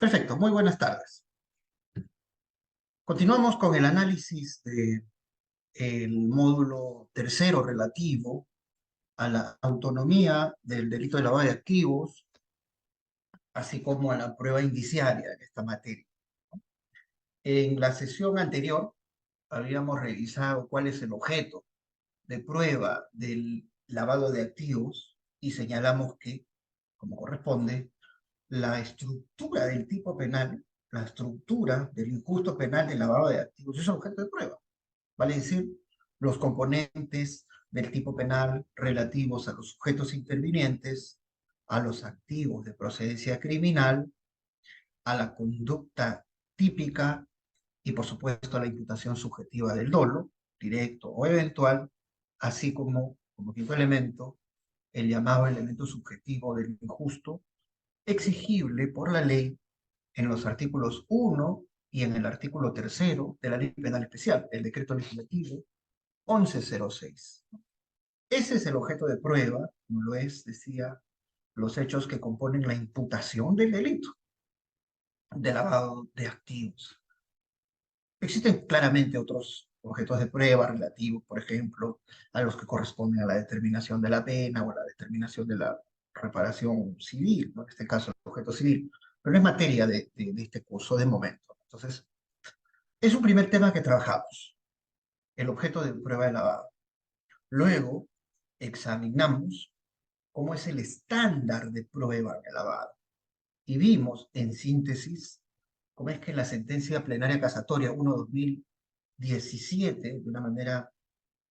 Perfecto, muy buenas tardes. Continuamos con el análisis del módulo tercero relativo a la autonomía del delito de lavado de activos, así como a la prueba indiciaria en esta materia. En la sesión anterior habíamos revisado cuál es el objeto de prueba del lavado de activos y señalamos que, como corresponde, la estructura del tipo penal, la estructura del injusto penal de lavado de activos es objeto de prueba. Vale decir, los componentes del tipo penal relativos a los sujetos intervinientes, a los activos de procedencia criminal, a la conducta típica y, por supuesto, a la imputación subjetiva del dolo, directo o eventual, así como quinto elemento, el llamado elemento subjetivo del injusto, exigible por la ley en los artículos 1 y en el artículo 3 de la Ley Penal Especial, el decreto legislativo 1106. Ese es el objeto de prueba, como lo es, decía, los hechos que componen la imputación del delito de lavado de activos. Existen claramente otros objetos de prueba relativos, por ejemplo, a los que corresponden a la determinación de la pena o a la determinación de la reparación civil, ¿no? En este caso el objeto civil, pero no es materia de este curso de momento. Entonces, es un primer tema que trabajamos, el objeto de prueba de lavado. Luego, examinamos cómo es el estándar de prueba de lavado y vimos, en síntesis, cómo es que la sentencia plenaria casatoria 1/2017, de una manera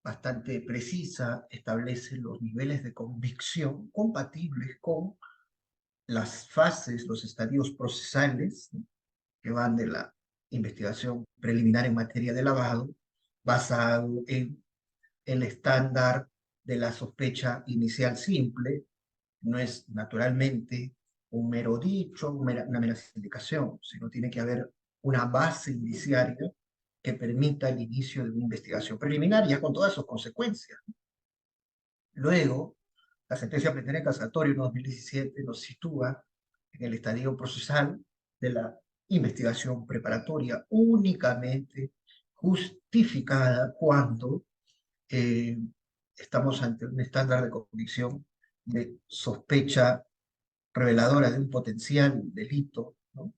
bastante precisa, establece los niveles de convicción compatibles con las fases, los estadios procesales, ¿no?, que van de la investigación preliminar en materia de lavado, basado en el estándar de la sospecha inicial simple. No es naturalmente un mero dicho, una mera indicación, sino tiene que haber una base indiciaria que permita el inicio de una investigación preliminar, ya con todas sus consecuencias. Luego, la sentencia plenaria casatoria 2017 nos sitúa en el estadio procesal de la investigación preparatoria únicamente justificada cuando eh, estamos ante un estándar de convicción de sospecha reveladora de un potencial delito, ¿no?,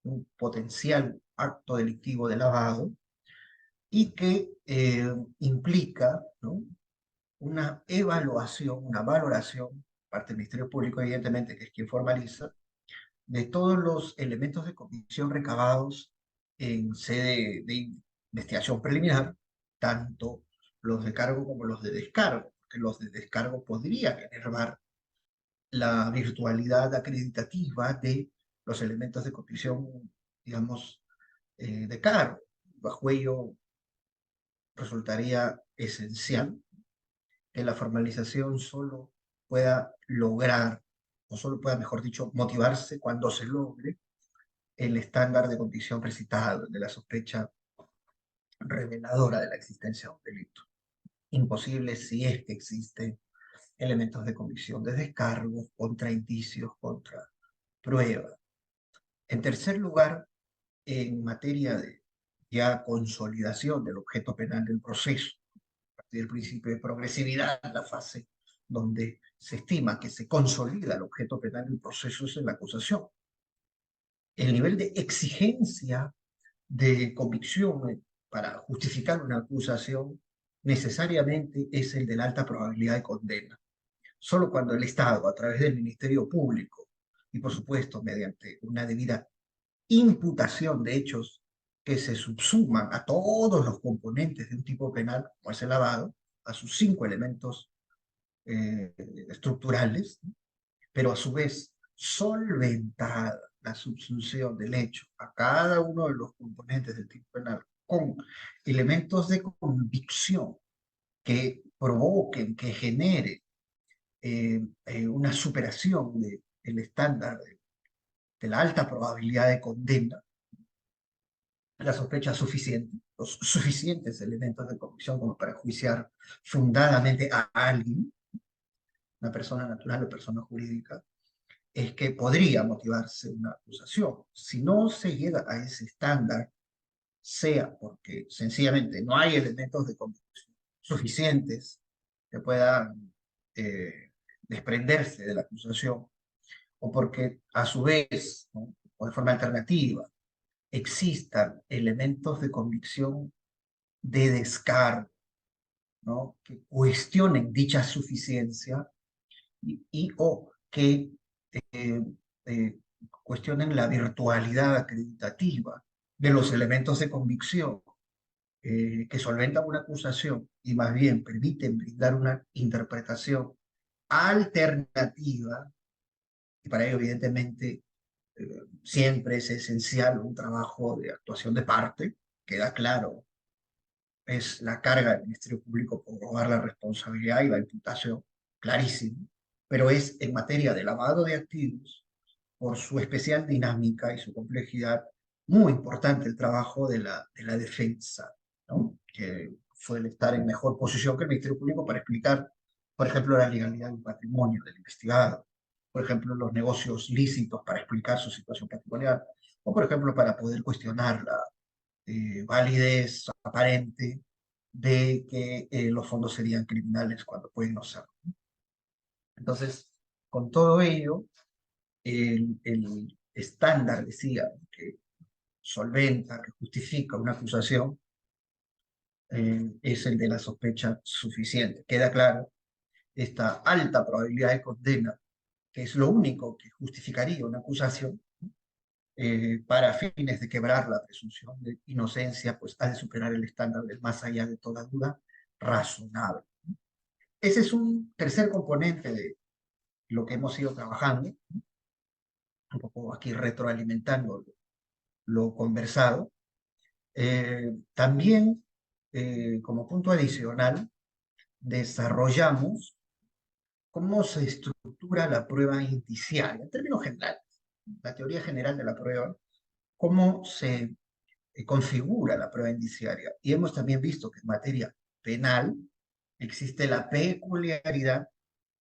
un potencial acto delictivo de lavado, y que implica, ¿no?, una evaluación, una valoración, parte del Ministerio Público, evidentemente, que es quien formaliza, de todos los elementos de convicción recabados en sede de investigación preliminar, tanto los de cargo como los de descargo, porque los de descargo podrían enervar la virtualidad acreditativa de los elementos de convicción, digamos, de cargo. Bajo ello resultaría esencial que la formalización solo pueda lograr, o solo pueda, mejor dicho, motivarse cuando se logre el estándar de convicción precitado, de la sospecha reveladora de la existencia de un delito. Imposible si es que existen elementos de convicción de descargo, contra indicios, contra prueba. En tercer lugar, en materia de ya consolidación del objeto penal del proceso, a partir del principio de progresividad, la fase donde se estima que se consolida el objeto penal del proceso es en la acusación. El nivel de exigencia de convicción para justificar una acusación necesariamente es el de la alta probabilidad de condena. Solo cuando el Estado, a través del Ministerio Público y, por supuesto, mediante una debida imputación de hechos que se subsuman a todos los componentes de un tipo penal, como es el lavado, a sus 5 elementos estructurales, pero a su vez solventada la subsunción del hecho a cada uno de los componentes del tipo penal con elementos de convicción que provoquen, que generen una superación del estándar de la alta probabilidad de condena, la sospecha suficiente, los suficientes elementos de convicción como para enjuiciar fundadamente a alguien, una persona natural o persona jurídica, es que podría motivarse una acusación. Si no se llega a ese estándar, sea porque sencillamente no hay elementos de convicción suficientes que puedan desprenderse de la acusación, o porque a su vez, ¿no?, o de forma alternativa, existan elementos de convicción de descargo, ¿no?, que cuestionen dicha suficiencia o que eh, eh, cuestionen la virtualidad acreditativa de los elementos de convicción que solventan una acusación y más bien permiten brindar una interpretación alternativa, y para ello evidentemente siempre es esencial un trabajo de actuación de parte, queda claro, es la carga del Ministerio Público por probar la responsabilidad y la imputación, clarísimo, pero es en materia de lavado de activos, por su especial dinámica y su complejidad, muy importante el trabajo de la defensa, ¿no?, que suele estar en mejor posición que el Ministerio Público para explicar, por ejemplo, la legalidad del patrimonio del investigado, por ejemplo, los negocios lícitos para explicar su situación patrimonial, o por ejemplo, para poder cuestionar la validez aparente de que los fondos serían criminales cuando pueden no serlo. Entonces, con todo ello, el estándar, decía, que solventa, que justifica una acusación, es el de la sospecha suficiente. Queda claro esta alta probabilidad de condena, que es lo único que justificaría una acusación, para fines de quebrar la presunción de inocencia, pues ha de superar el estándar del más allá de toda duda razonable. Ese es un tercer componente de lo que hemos ido trabajando, un poco aquí retroalimentando lo conversado. También, como punto adicional, desarrollamos cómo se estructura la prueba indiciaria, en términos generales, la teoría general de la prueba, cómo se configura la prueba indiciaria. Y hemos también visto que en materia penal existe la peculiaridad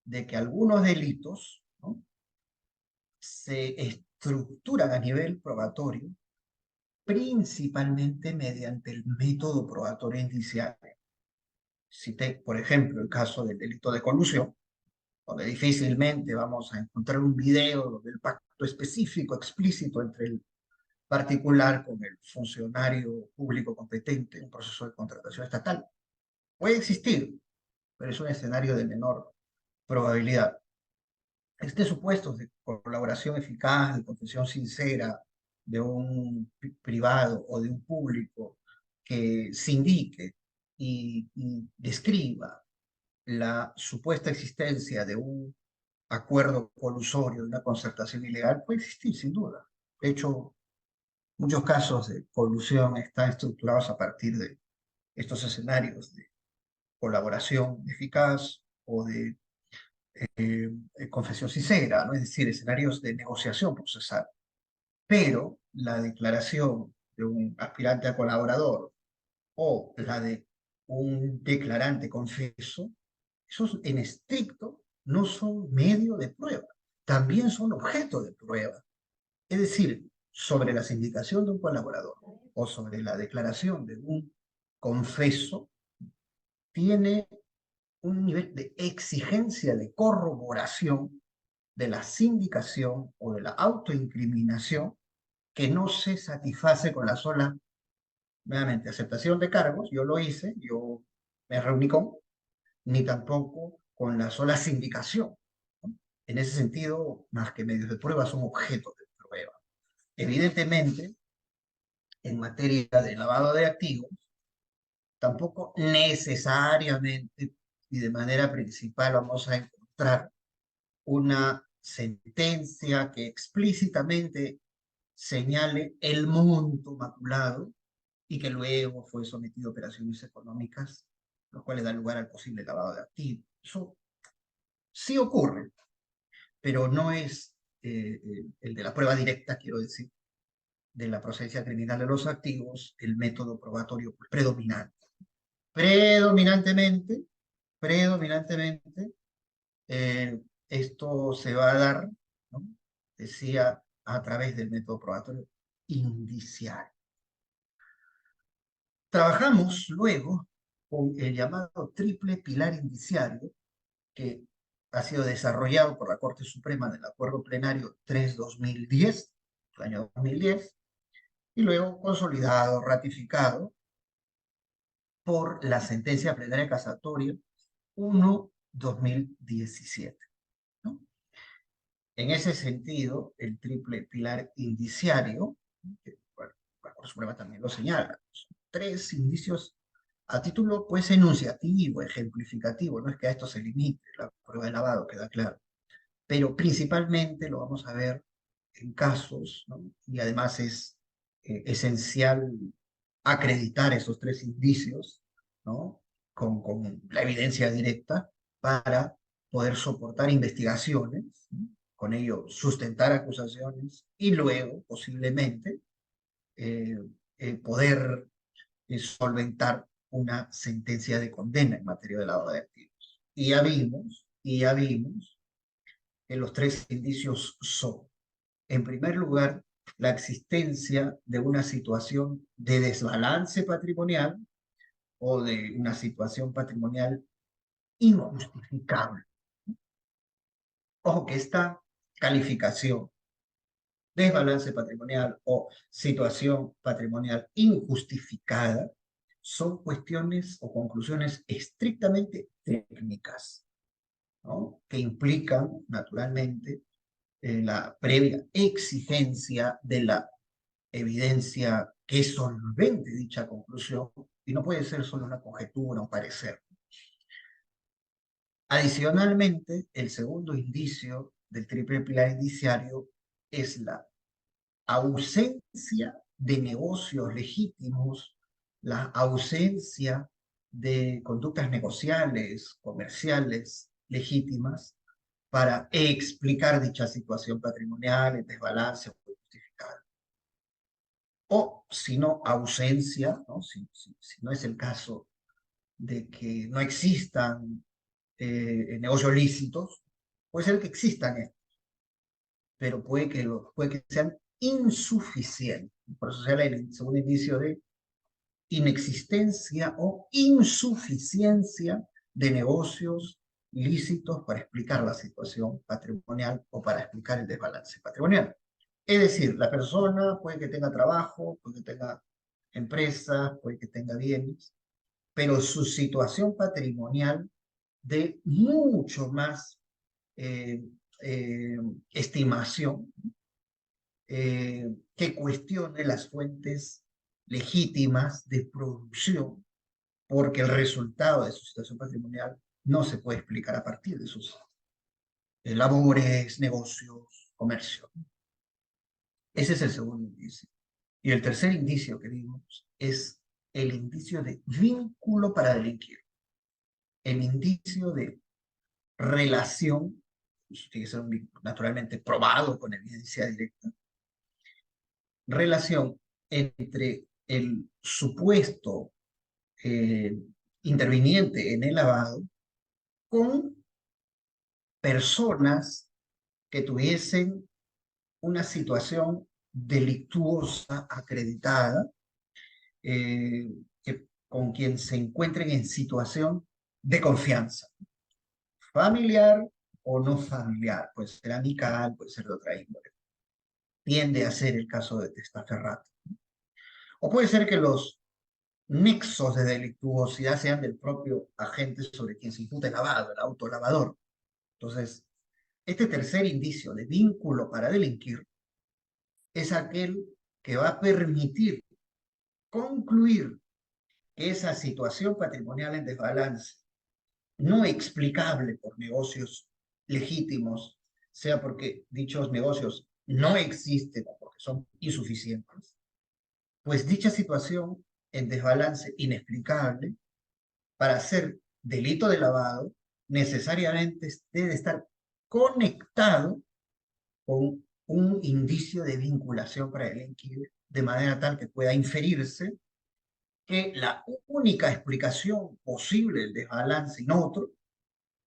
de que algunos delitos, ¿no?, se estructuran a nivel probatorio principalmente mediante el método probatorio indiciario. Cité, por ejemplo, el caso del delito de colusión, donde difícilmente vamos a encontrar un video del pacto específico, explícito entre el particular con el funcionario público competente en un proceso de contratación estatal. Puede existir, pero es un escenario de menor probabilidad. Este supuesto de colaboración eficaz, de confesión sincera de un privado o de un público que se indique y describa la supuesta existencia de un acuerdo colusorio, de una concertación ilegal, puede existir sin duda. De hecho, muchos casos de colusión están estructurados a partir de estos escenarios de colaboración eficaz o de confesión sincera, ¿no?, es decir, escenarios de negociación procesal. Pero la declaración de un aspirante a colaborador o la de un declarante confeso, esos en estricto no son medio de prueba, también son objeto de prueba. Es decir, sobre la sindicación de un colaborador o sobre la declaración de un confeso, tiene un nivel de exigencia de corroboración de la sindicación o de la autoincriminación que no se satisface con la sola, nuevamente, aceptación de cargos, yo lo hice, yo me reuní con, ni tampoco con la sola sindicación, ¿no? En ese sentido, más que medios de prueba, son objetos de prueba. Evidentemente, en materia de lavado de activos, tampoco necesariamente y de manera principal vamos a encontrar una sentencia que explícitamente señale el monto maculado y que luego fue sometido a operaciones económicas, lo cual le da lugar al posible lavado de activos. Eso sí ocurre, pero no es el de la prueba directa, quiero decir, de la procedencia criminal de los activos, el método probatorio predominante. Predominantemente, predominantemente, esto se va a dar, ¿no?, decía, a través del método probatorio indiciario. Trabajamos luego con el llamado triple pilar indiciario, que ha sido desarrollado por la Corte Suprema del Acuerdo Plenario 3-2010, el año 2010, y luego consolidado, ratificado por la sentencia plenaria casatoria 1-2017. ¿No? En ese sentido, el triple pilar indiciario, que bueno, la Corte Suprema también lo señala, son 3 indicios a título pues enunciativo, ejemplificativo, no es que a esto se limite la prueba de lavado, queda claro, pero principalmente lo vamos a ver en casos, ¿no? Y además es esencial acreditar esos 3 indicios, ¿no? Con la evidencia directa para poder soportar investigaciones, ¿no? Con ello sustentar acusaciones y luego, posiblemente, eh, poder solventar una sentencia de condena en materia de lavado de activos. Y ya vimos que los 3 indicios son, en primer lugar, la existencia de una situación de desbalance patrimonial o de una situación patrimonial injustificable. Ojo que esta calificación, desbalance patrimonial o situación patrimonial injustificada, son cuestiones o conclusiones estrictamente técnicas, ¿no? Que implican, naturalmente, la previa exigencia de la evidencia que solvente dicha conclusión, y no puede ser solo una conjetura, un parecer. Adicionalmente, el segundo indicio del triple pilar indiciario es la ausencia de negocios legítimos, la ausencia de conductas negociales, comerciales legítimas para explicar dicha situación patrimonial, el desbalance o justificada. O, si no, ausencia, ¿no? Si no es el caso de que no existan negocios lícitos, puede ser que existan, pero puede que sean insuficientes. Por eso se habla el segundo indicio de inexistencia o insuficiencia de negocios lícitos para explicar la situación patrimonial o para explicar el desbalance patrimonial. Es decir, la persona puede que tenga trabajo, puede que tenga empresas, puede que tenga bienes, pero su situación patrimonial de mucho más eh, eh, estimación que cuestione las fuentes legítimas de producción, porque el resultado de su situación patrimonial no se puede explicar a partir de sus labores, negocios, comercio. Ese es el segundo indicio. Y el tercer indicio que vimos es el indicio de vínculo para delinquir, el indicio de relación, tiene que ser naturalmente probado con evidencia directa, relación entre el supuesto eh, interviniente en el lavado con personas que tuviesen una situación delictuosa acreditada, con quien se encuentren en situación de confianza, familiar o no familiar, puede ser amical, puede ser de otra índole. Tiende a ser el caso de testaferrato. O puede ser que los nexos de delictuosidad sean del propio agente sobre quien se imputa el lavado, el autolavador. Entonces, este tercer indicio de vínculo para delinquir es aquel que va a permitir concluir que esa situación patrimonial en desbalance, no explicable por negocios legítimos, sea porque dichos negocios no existen o porque son insuficientes, pues dicha situación en desbalance inexplicable, para ser delito de lavado, necesariamente debe estar conectado con un indicio de vinculación para delinquir, de manera tal que pueda inferirse que la única explicación posible del desbalance en otro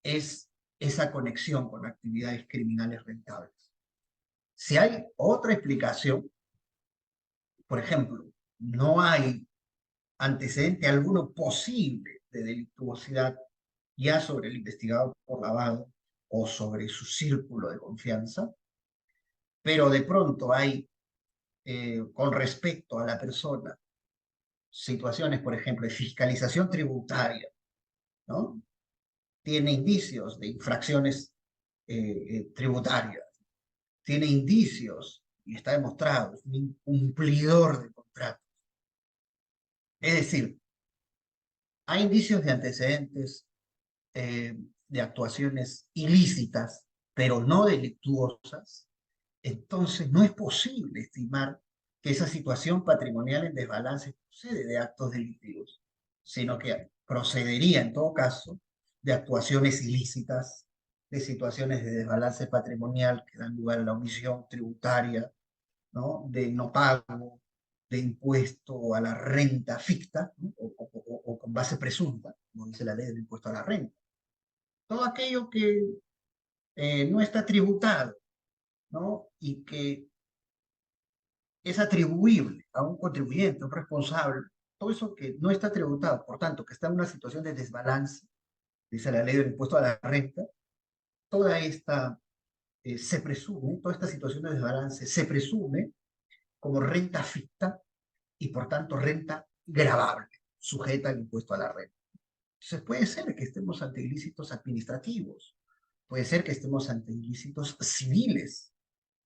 es esa conexión con actividades criminales rentables. Si hay otra explicación, por ejemplo, no hay antecedente alguno posible de delictuosidad ya sobre el investigado por lavado o sobre su círculo de confianza, pero de pronto hay, con respecto a la persona, situaciones, por ejemplo, de fiscalización tributaria, ¿no? Tiene indicios de infracciones tributarias, tiene indicios, y está demostrado, es un incumplidor de contratos. Es decir, hay indicios de antecedentes de actuaciones ilícitas, pero no delictuosas, entonces no es posible estimar que esa situación patrimonial en desbalance procede de actos delictivos, sino que procedería en todo caso de actuaciones ilícitas, de situaciones de desbalance patrimonial que dan lugar a la omisión tributaria, ¿no? De no pago de impuesto a la renta ficta, ¿no? O con base presunta, como dice la ley del impuesto a la renta. Todo aquello que no está tributado, ¿no? Y que es atribuible a un contribuyente, a un responsable, todo eso que no está tributado, por tanto, que está en una situación de desbalance, dice la ley del impuesto a la renta, toda esta se presume, toda esta situación de desbalance se presume como renta ficta y por tanto renta gravable, sujeta al impuesto a la renta. Entonces puede ser que estemos ante ilícitos administrativos, puede ser que estemos ante ilícitos civiles,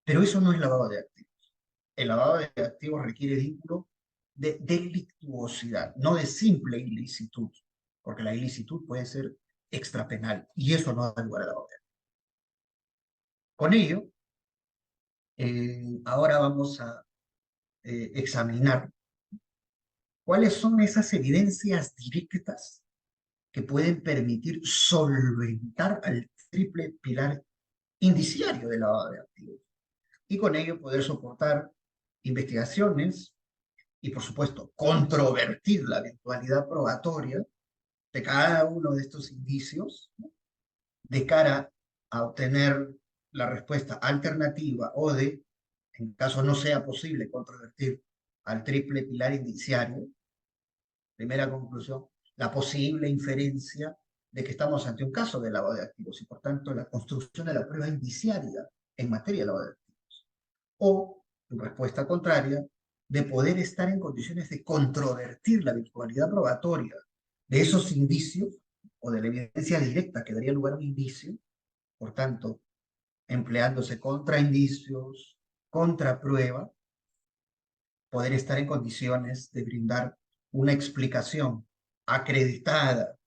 pero eso no es lavado de activos. El lavado de activos requiere vínculo de delictuosidad, no de simple ilicitud, porque la ilicitud puede ser extrapenal y eso no da lugar a lavado de activos. Con ello, ahora vamos a examinar cuáles son esas evidencias directas que pueden permitir solventar al triple pilar indiciario del lavado de activos y con ello poder soportar investigaciones y, por supuesto, controvertir la eventualidad probatoria de cada uno de estos indicios, ¿no? De cara a obtener la respuesta alternativa o de, en caso no sea posible controvertir al triple pilar indiciario, primera conclusión, la posible inferencia de que estamos ante un caso de lavado de activos y, por tanto, la construcción de la prueba indiciaria en materia de lavado de activos. O, en respuesta contraria, de poder estar en condiciones de controvertir la virtualidad probatoria de esos indicios o de la evidencia directa que daría lugar a un indicio, por tanto, empleándose contraindicios, contraprueba, poder estar en condiciones de brindar una explicación acreditada,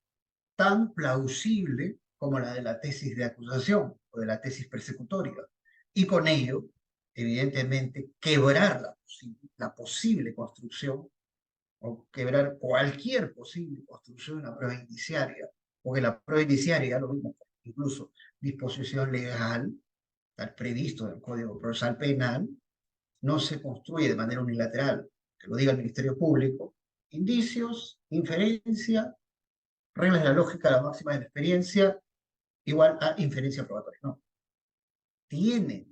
tan plausible como la de la tesis de acusación o de la tesis persecutoria. Y con ello, evidentemente, quebrar la posible construcción o quebrar cualquier posible construcción de una prueba indiciaria, porque la prueba indiciaria, ya lo vimos, incluso disposición legal, está previsto en el Código Procesal Penal, no se construye de manera unilateral, que lo diga el Ministerio Público, indicios, inferencia, reglas de la lógica, la máxima de la experiencia, igual a inferencia probatoria. No, tiene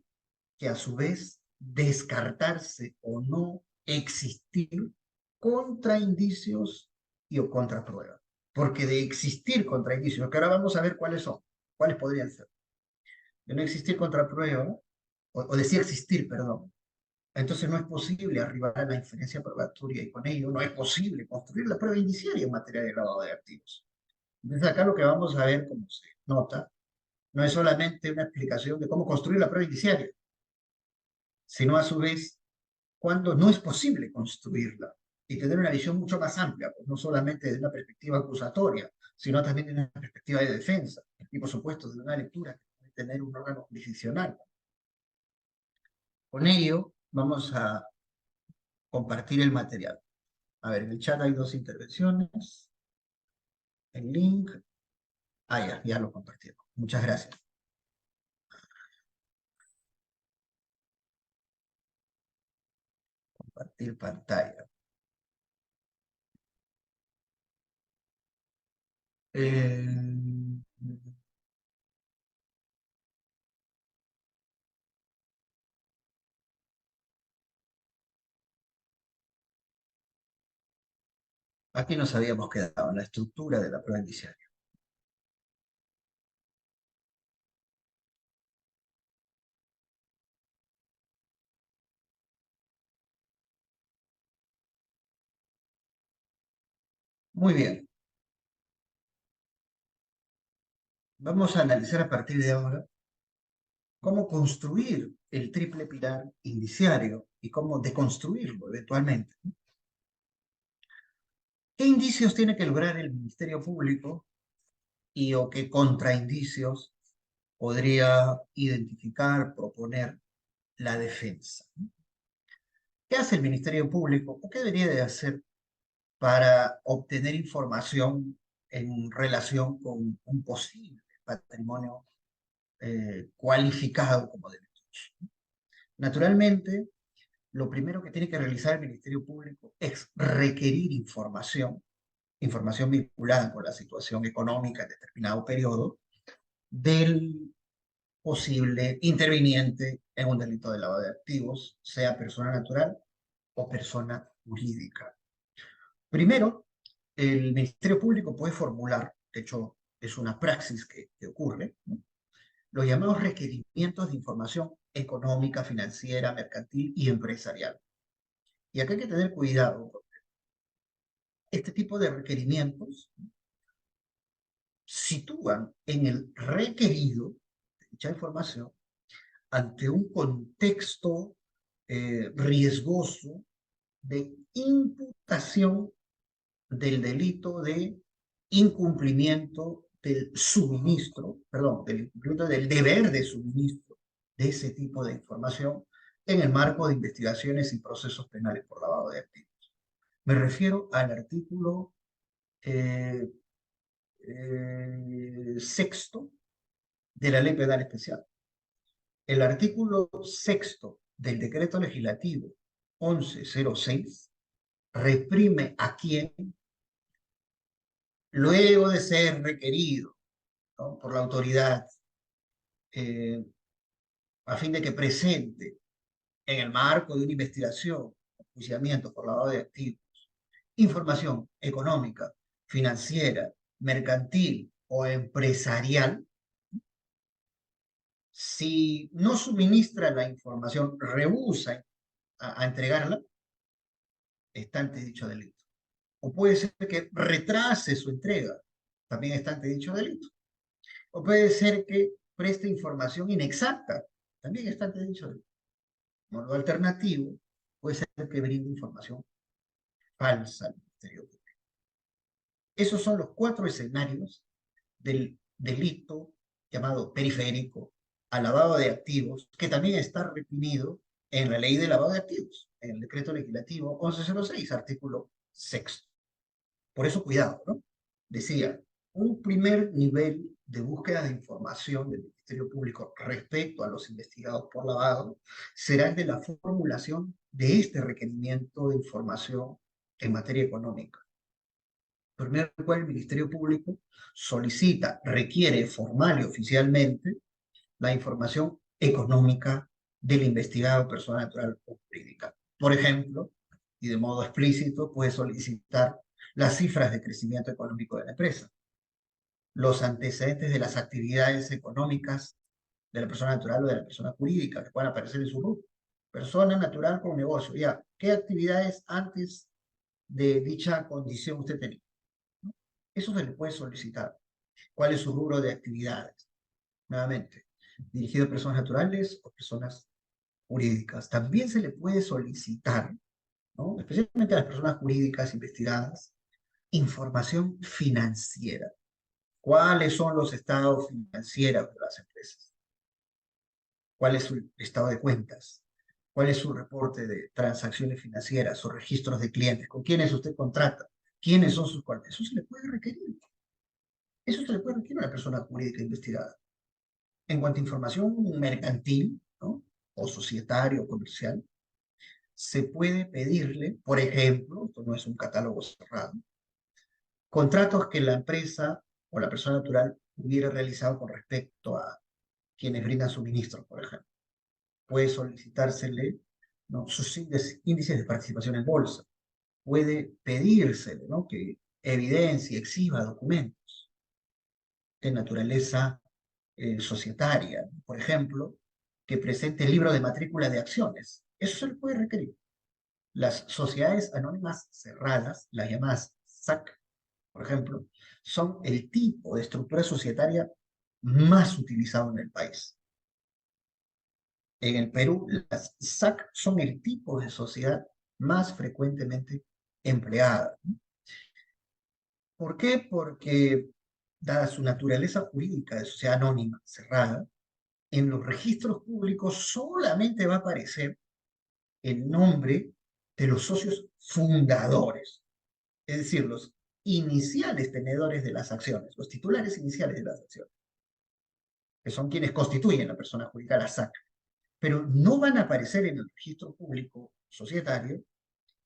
que a su vez descartarse o no existir contraindicios y o contrapruebas. Porque de existir contraindicios, que ahora vamos a ver cuáles son, cuáles podrían ser, de no existir contraprueba, o de sí existir, perdón, entonces no es posible arribar a la inferencia probatoria y con ello no es posible construir la prueba indiciaria en materia de lavado de activos. Entonces acá lo que vamos a ver, como se nota, no es solamente una explicación de cómo construir la prueba indiciaria, sino a su vez cuando no es posible construirla y tener una visión mucho más amplia, pues no solamente de una perspectiva acusatoria, sino también de una perspectiva de defensa y por supuesto de una lectura que puede tener un órgano jurisdiccional. Con ello vamos a compartir el material. A ver, en el chat hay dos intervenciones. El link. Ah, ya lo compartieron. Muchas gracias. Compartir pantalla. Eh, Aquí nos habíamos quedado en la estructura de la prueba indiciaria. Muy bien. Vamos a analizar a partir de ahora cómo construir el triple pilar indiciario y cómo deconstruirlo eventualmente. ¿Qué indicios tiene que lograr el Ministerio Público y o qué contraindicios podría identificar, proponer la defensa? ¿Qué hace el Ministerio Público o qué debería de hacer para obtener información en relación con un posible patrimonio cualificado como delitos? Naturalmente, lo primero que tiene que realizar el Ministerio Público es requerir información vinculada con la situación económica en determinado periodo del posible interviniente en un delito de lavado de activos, sea persona natural o persona jurídica. Primero, el Ministerio Público puede formular, de hecho es una praxis que ocurre, ¿no?, los llamados requerimientos de información económica, financiera, mercantil y empresarial. Y acá hay que tener cuidado, porque este tipo de requerimientos sitúan en el requerido de dicha información ante un contexto riesgoso de imputación del delito de incumplimiento del suministro, perdón, del incumplimiento del deber de suministro de ese tipo de información en el marco de investigaciones y procesos penales por lavado de activos. Me refiero al artículo eh, sexto de la Ley Penal Especial. El artículo sexto del decreto legislativo 1106 reprime a quien, luego de ser requerido, ¿no?, por la autoridad eh, a fin de que presente en el marco de una investigación, enjuiciamiento por lavado de activos, información económica, financiera, mercantil o empresarial, si no suministra la información, rehúsa a entregarla, está ante dicho delito. O puede ser que retrase su entrega, también está ante dicho delito. O puede ser que preste información inexacta, también está ante dicho delito. Modo alternativo, puede ser que brinde información falsa al Ministerio Público. Esos son los cuatro escenarios del delito llamado periférico al lavado de activos, que también está reprimido en la ley de lavado de activos, en el decreto legislativo 1106, artículo sexto. Por eso, cuidado, ¿no? Decía, un primer nivel de búsqueda de información del Ministerio Público respecto a los investigados por lavado será el de la formulación de este requerimiento de información en materia económica. Primero, el cual el Ministerio Público solicita, requiere formal y oficialmente la información económica del investigado, persona natural o jurídica. Por ejemplo, y de modo explícito, puede solicitar las cifras de crecimiento económico de la empresa, los antecedentes de las actividades económicas de la persona natural o de la persona jurídica que puedan aparecer en su RUT. Persona natural con negocio, ya, ¿qué actividades antes de dicha condición usted tenía? ¿No? Eso se le puede solicitar. ¿Cuál es su rubro de actividades? Nuevamente, dirigido a personas naturales o personas jurídicas. También se le puede solicitar, ¿no?, especialmente a las personas jurídicas investigadas, información financiera. ¿Cuáles son los estados financieros de las empresas? ¿Cuál es su estado de cuentas? ¿Cuál es su reporte de transacciones financieras o registros de clientes? ¿Con quiénes usted contrata? ¿Quiénes son sus cuentas? Eso se le puede requerir. Eso se le puede requerir a una persona jurídica investigada. En cuanto a información mercantil, ¿no?, o societaria o comercial, se puede pedirle, por ejemplo, esto no es un catálogo cerrado, contratos que la empresa o la persona natural hubiera realizado con respecto a quienes brindan suministros, por ejemplo. Puede solicitársele, ¿no?, sus índices de participación en bolsa, puede pedírsele, ¿no? Que evidencie, exhiba documentos de naturaleza societaria, ¿no? Por ejemplo, que presente el libro de matrícula de acciones. Eso se le puede requerir. Las sociedades anónimas cerradas, las llamadas SAC, por ejemplo, son el tipo de estructura societaria más utilizado en el país. En el Perú, las SAC son el tipo de sociedad más frecuentemente empleada. ¿Por qué? Porque, dada su naturaleza jurídica de sociedad anónima cerrada, en los registros públicos solamente va a aparecer el nombre de los socios fundadores, es decir, los iniciales tenedores de las acciones, los titulares iniciales de las acciones, que son quienes constituyen la persona jurídica, la SAC. Pero no van a aparecer en el registro público societario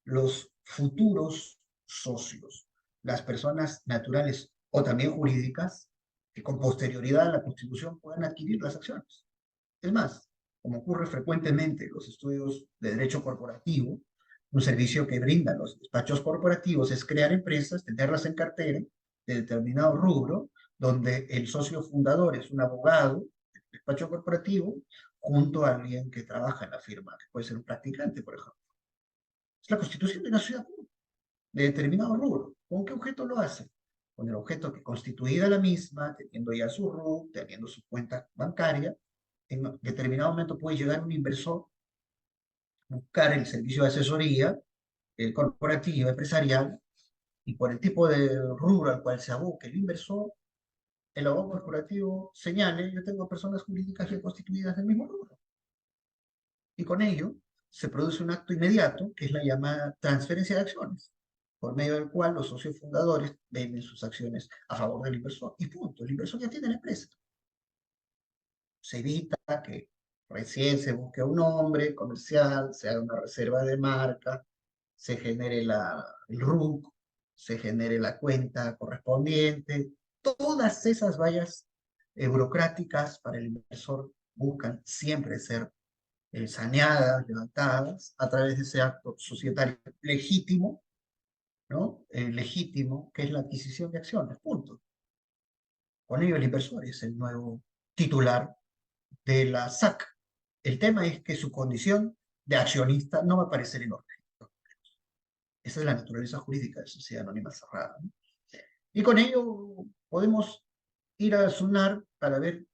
los futuros socios, las personas naturales o también jurídicas que con posterioridad a la Constitución puedan adquirir las acciones. Es más, como ocurre frecuentemente en los estudios de derecho corporativo, un servicio que brindan los despachos corporativos es crear empresas, tenerlas en cartera de determinado rubro, donde el socio fundador es un abogado del despacho corporativo junto a alguien que trabaja en la firma, que puede ser un practicante, por ejemplo. Es la constitución de una ciudad de determinado rubro. ¿Con qué objeto lo hace? Con el objeto que constituida la misma, teniendo ya su RUT, teniendo su cuenta bancaria, en determinado momento puede llegar un inversor, buscar el servicio de asesoría corporativa, empresarial, y por el tipo de rubro al cual se aboque el inversor, el abogado corporativo señale, yo tengo personas jurídicas ya constituidas del mismo rubro. Y con ello se produce un acto inmediato, que es la llamada transferencia de acciones, por medio del cual los socios fundadores venden sus acciones a favor del inversor. Y punto, el inversor ya tiene la empresa. Se evita que recién se busque un nombre comercial, se haga una reserva de marca, se genere el RUC, se genere la cuenta correspondiente. Todas esas vallas burocráticas para el inversor buscan siempre ser saneadas, levantadas a través de ese acto societario legítimo, ¿no? Legítimo, que es la adquisición de acciones, punto. Con ello el inversor es el nuevo titular de la SAC. El tema es que su condición de accionista no va a aparecer en orden. Esa es la naturaleza jurídica de sociedad anónima cerrada, ¿no? Y con ello podemos ir a SUNAR para ver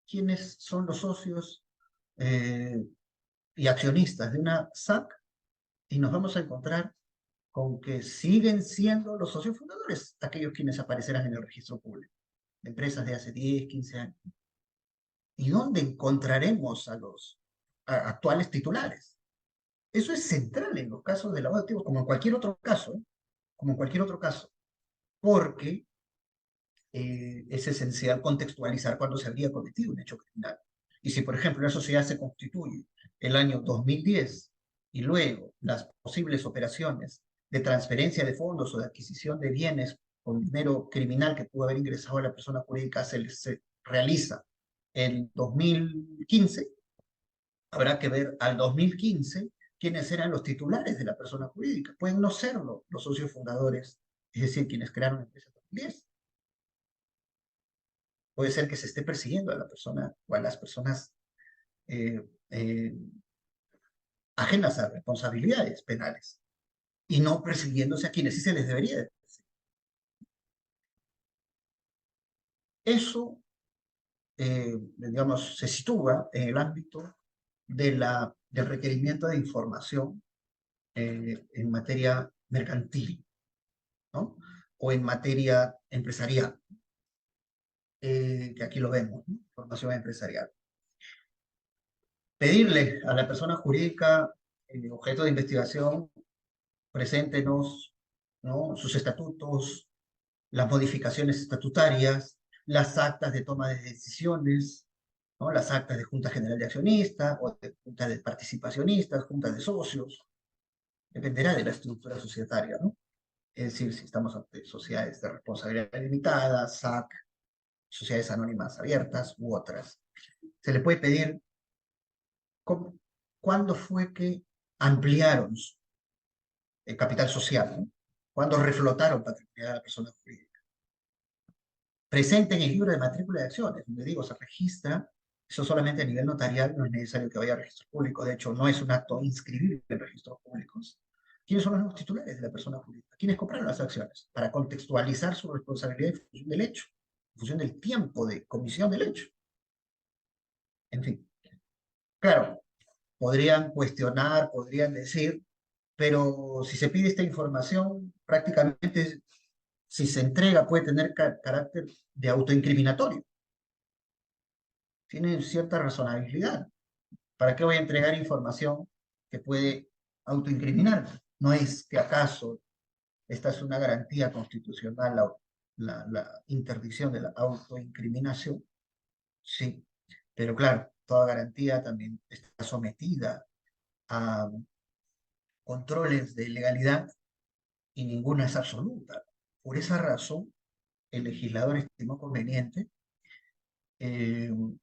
quiénes son los socios eh, y accionistas de una SAC y nos vamos a encontrar con que siguen siendo los socios fundadores aquellos quienes aparecerán en el registro público de empresas de hace 10, 15 años. ¿Y dónde encontraremos a los actuales titulares? Eso es central en los casos de lavado de activos, como en cualquier otro caso, ¿eh? Como en cualquier otro caso, porque es esencial contextualizar cuando se habría cometido un hecho criminal. Y si, por ejemplo, una sociedad se constituye el año 2010 y luego las posibles operaciones de transferencia de fondos o de adquisición de bienes con dinero criminal que pudo haber ingresado a la persona jurídica se realiza en 2015, habrá que ver al 2015 quiénes eran los titulares de la persona jurídica. Pueden no serlo los socios fundadores, es decir, quienes crearon la empresa en 2010. Puede ser que se esté persiguiendo a la persona o a las personas eh, eh, ajenas a responsabilidades penales y no persiguiéndose a quienes sí se les debería de perseguir. Eso, digamos, se sitúa en el ámbito del requerimiento de información en materia mercantil, ¿no? O en materia empresarial, que aquí lo vemos, ¿no? Información empresarial. Pedirle a la persona jurídica objeto de investigación, preséntenos, ¿no? Sus estatutos, las modificaciones estatutarias, las actas de toma de decisiones, ¿no? Las actas de Junta General de Accionistas o de Junta de Participacionistas, Junta de Socios, dependerá de la estructura societaria, ¿no? Es decir, si estamos ante sociedades de responsabilidad limitada, SAC, sociedades anónimas abiertas u otras. Se le puede pedir cuándo fue que ampliaron el capital social, ¿no? Cuando reflotaron patrimonial a la persona jurídica. Presente en el libro de matrícula de acciones, donde digo, se registra, eso solamente a nivel notarial, no es necesario que vaya a registro público, de hecho no es un acto inscribible en registros públicos. ¿Quiénes son los nuevos titulares de la persona jurídica? ¿Quiénes compraron las acciones? Para contextualizar su responsabilidad en función del hecho, en función del tiempo de comisión del hecho. En fin, claro, podrían cuestionar, podrían decir, pero si se pide esta información, prácticamente si se entrega puede tener carácter de autoincriminatorio. Tiene cierta razonabilidad. ¿Para qué voy a entregar información que puede autoincriminarme? ¿No es que acaso esta es una garantía constitucional, la interdicción de la autoincriminación? Sí, pero claro, toda garantía también está sometida a controles de legalidad y ninguna es absoluta. Por esa razón, el legislador estimó conveniente eh, un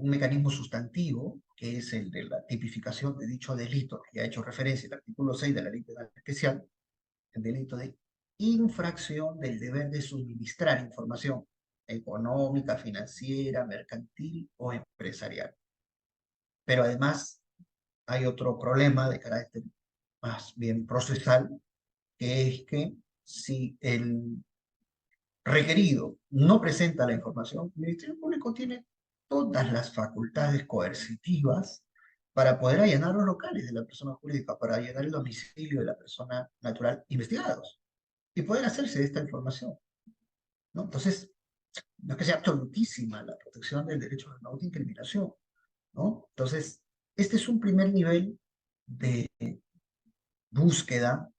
mecanismo sustantivo, que es el de la tipificación de dicho delito, que ha hecho referencia el artículo 6 de la Ley Penal Especial, el delito de infracción del deber de suministrar información económica, financiera, mercantil o empresarial. Pero además hay otro problema de carácter más bien procesal, que es que si el requerido no presenta la información, el Ministerio Público tiene todas las facultades coercitivas para poder allanar los locales de la persona jurídica, para allanar el domicilio de la persona natural investigados y poder hacerse de esta información, ¿no? Entonces, no es que sea absolutísima la protección del derecho a la autoincriminación, ¿no? Entonces, este es un primer nivel de búsqueda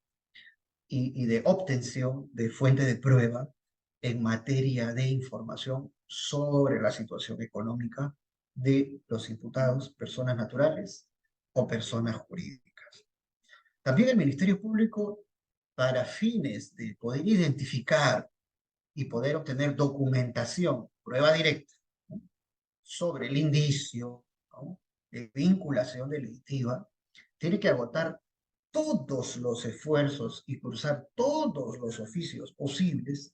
y de obtención de fuente de prueba en materia de información sobre la situación económica de los imputados, personas naturales o personas jurídicas. También el Ministerio Público, para fines de poder identificar y poder obtener documentación, prueba directa, ¿no?, sobre el indicio, ¿no?, de vinculación delictiva, tiene que agotar todos los esfuerzos y cruzar todos los oficios posibles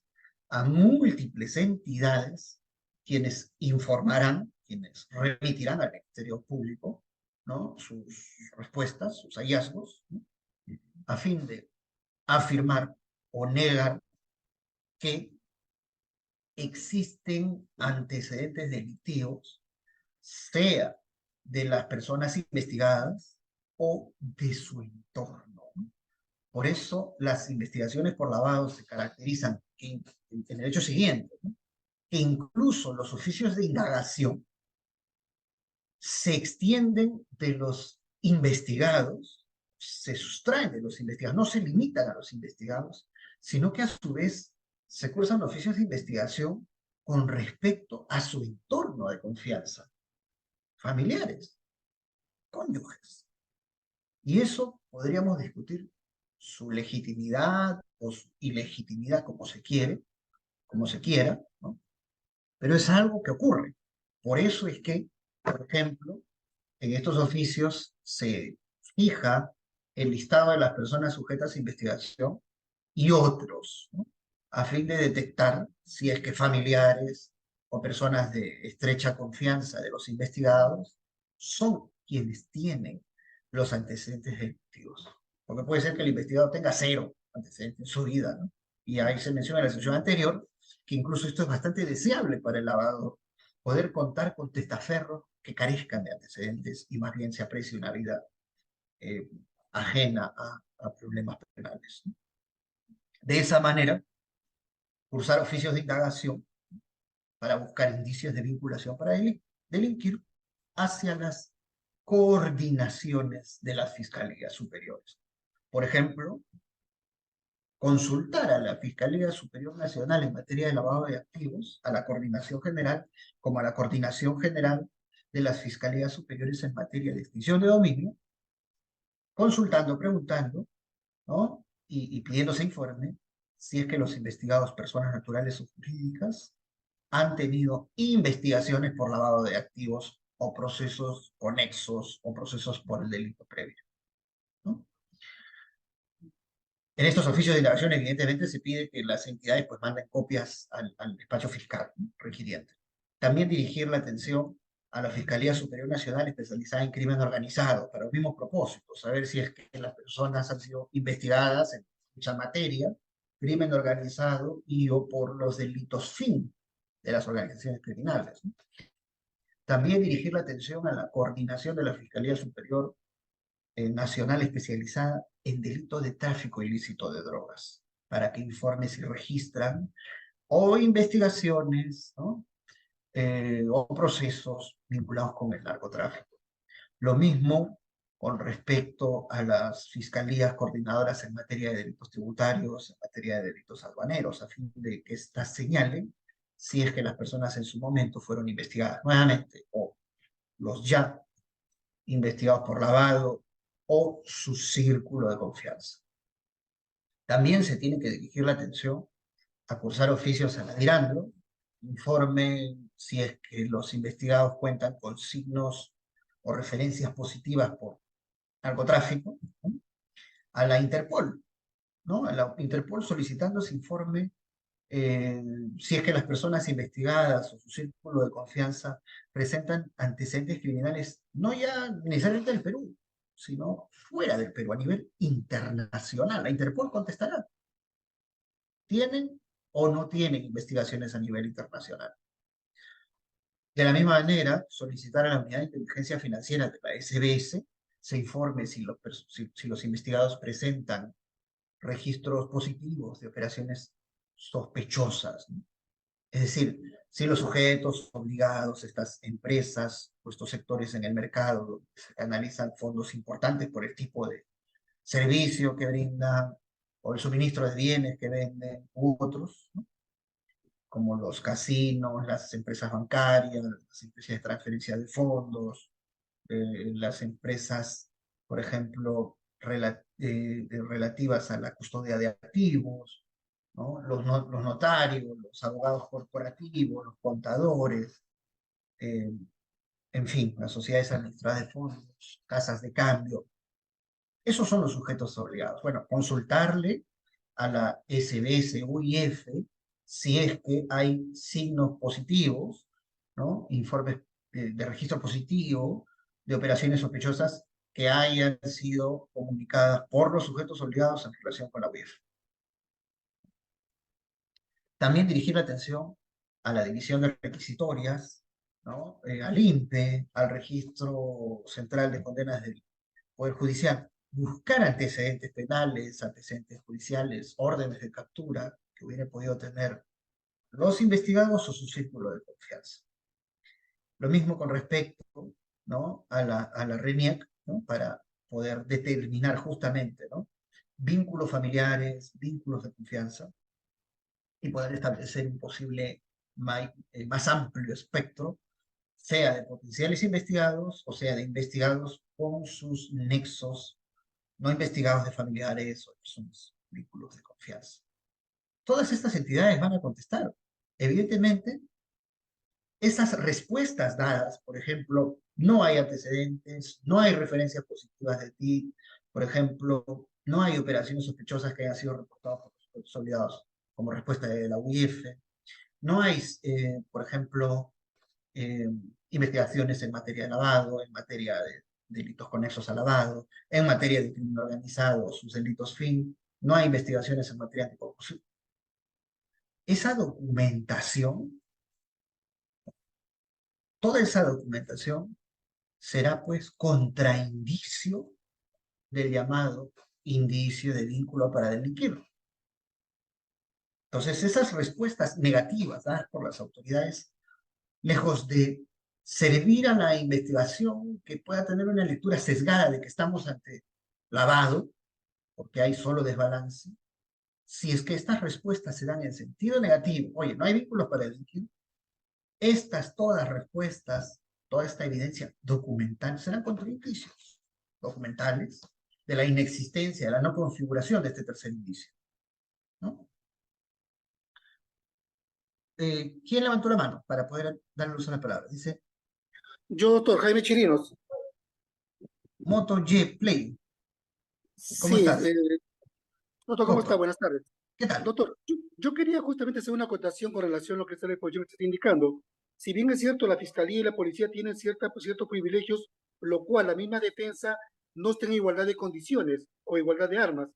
a múltiples entidades, quienes informarán, quienes remitirán al Ministerio Público, ¿no?, sus respuestas, sus hallazgos, ¿no?, a fin de afirmar o negar que existen antecedentes delictivos, sea de las personas investigadas o de su entorno. Por eso las investigaciones por lavado se caracterizan en el hecho siguiente, ¿no?, que incluso los oficios de indagación se extienden de los investigados, se sustraen de los investigados, no se limitan a los investigados, sino que a su vez se cursan oficios de investigación con respecto a su entorno de confianza, familiares, cónyuges. Y eso podríamos discutir su legitimidad o su ilegitimidad, como se quiere, como se quiera, ¿no? Pero es algo que ocurre. Por eso es que, por ejemplo, en estos oficios se fija el listado de las personas sujetas a investigación y otros, ¿no?, a fin de detectar si es que familiares o personas de estrecha confianza de los investigados son quienes tienen los antecedentes delictivos. Porque puede ser que el investigador tenga cero antecedentes en su vida, ¿no? Y ahí se menciona en la sesión anterior que incluso esto es bastante deseable para el lavador, poder contar con testaferros que carezcan de antecedentes y más bien se aprecie una vida eh, ajena a problemas penales, ¿no? De esa manera, cursar oficios de indagación para buscar indicios de vinculación para delinquir hacia las coordinaciones de las fiscalías superiores. Por ejemplo, consultar a la Fiscalía Superior Nacional en materia de lavado de activos, a la Coordinación General, como a la Coordinación General de las Fiscalías Superiores en materia de extinción de dominio, consultando, preguntando, ¿no?, y pidiéndose informe si es que los investigados, personas naturales o jurídicas, han tenido investigaciones por lavado de activos o procesos conexos o procesos por el delito previo, ¿no? En estos oficios de indagación, evidentemente, se pide que las entidades pues, manden copias al despacho fiscal, ¿no? Requiriente. También dirigir la atención a la Fiscalía Superior Nacional especializada en crimen organizado, para los mismos propósitos, saber si es que las personas han sido investigadas en dicha materia, crimen organizado y o por los delitos fin de las organizaciones criminales, ¿no? También dirigir la atención a la coordinación de la Fiscalía Superior Nacional especializada en delitos de tráfico ilícito de drogas, para que informe si registran o investigaciones, ¿no? O procesos vinculados con el narcotráfico. Lo mismo con respecto a las fiscalías coordinadoras en materia de delitos tributarios, en materia de delitos aduaneros, a fin de que éstas señalen si es que las personas en su momento fueron investigadas nuevamente o los ya investigados por lavado o su círculo de confianza. También se tiene que dirigir la atención a cursar oficios a la DIRANDRO, informe si es que los investigados cuentan con signos o referencias positivas por narcotráfico, ¿no? A la Interpol, ¿no? A la Interpol solicitando ese informe eh, si es que las personas investigadas o su círculo de confianza presentan antecedentes criminales, no ya necesariamente del Perú, sino fuera del Perú, a nivel internacional. La Interpol contestará, ¿tienen o no tienen investigaciones a nivel internacional? De la misma manera, solicitar a la Unidad de Inteligencia Financiera de la SBS se informe si los investigados presentan registros positivos de operaciones sospechosas, ¿no? Es decir, si los sujetos obligados, estas empresas o estos sectores en el mercado donde se canalizan fondos importantes por el tipo de servicio que brindan o el suministro de bienes que venden u otros, ¿no? Como los casinos, las empresas bancarias, las empresas de transferencia de fondos, las empresas, por ejemplo, relativas a la custodia de activos, ¿no? Los notarios, los abogados corporativos, los contadores, eh, en fin, las sociedades administradas de fondos, casas de cambio. Esos son los sujetos obligados. Bueno, consultarle a la SBS UIF si es que hay signos positivos, ¿no? Informes de registro positivo de operaciones sospechosas que hayan sido comunicadas por los sujetos obligados en relación con la UIF. También dirigir la atención a la división de requisitorias, ¿no? Al INPE, al Registro Central de Condenas del Poder Judicial, buscar antecedentes penales, antecedentes judiciales, órdenes de captura que hubieran podido tener los investigados o su círculo de confianza. Lo mismo con respecto, ¿no? a la RENIEC, ¿no? Para poder determinar justamente, ¿no? Vínculos familiares, vínculos de confianza, y poder establecer un posible más amplio espectro, sea de potenciales investigados o sea de investigados con sus nexos no investigados de familiares o personas, vínculos de confianza. Todas estas entidades van a contestar. Evidentemente, esas respuestas dadas, por ejemplo, no hay antecedentes, no hay referencias positivas de ti, por ejemplo, no hay operaciones sospechosas que hayan sido reportadas por los consolidados como respuesta de la UIF, no hay, por ejemplo, eh, investigaciones en materia de lavado, en materia de delitos conexos al lavado, en materia de crimen organizado, sus delitos fin, no hay investigaciones en materia anticorrupción. Esa documentación, toda esa documentación será pues contraindicio del llamado indicio de vínculo para delinquir. Entonces, esas respuestas negativas dadas por las autoridades, lejos de servir a la investigación que pueda tener una lectura sesgada de que estamos ante lavado, porque hay solo desbalance, si es que estas respuestas se dan en sentido negativo, oye, no hay vínculos para delinquir, estas todas respuestas, toda esta evidencia documental serán contraindicios documentales de la inexistencia, de la no configuración de este tercer indicio, ¿no? ¿Quién levantó la mano para poder darle luz a la palabra? Dice Yo, doctor Jaime Chirinos. Moto G Play. ¿Cómo Sí, estás? Doctor, ¿cómo está? Doctor, Buenas tardes. ¿qué tal? Doctor, yo quería justamente hacer una acotación con relación a lo que usted me está indicando. Si bien es cierto, la Fiscalía y la Policía tienen ciertos privilegios, lo cual la misma defensa no está en igualdad de condiciones o igualdad de armas,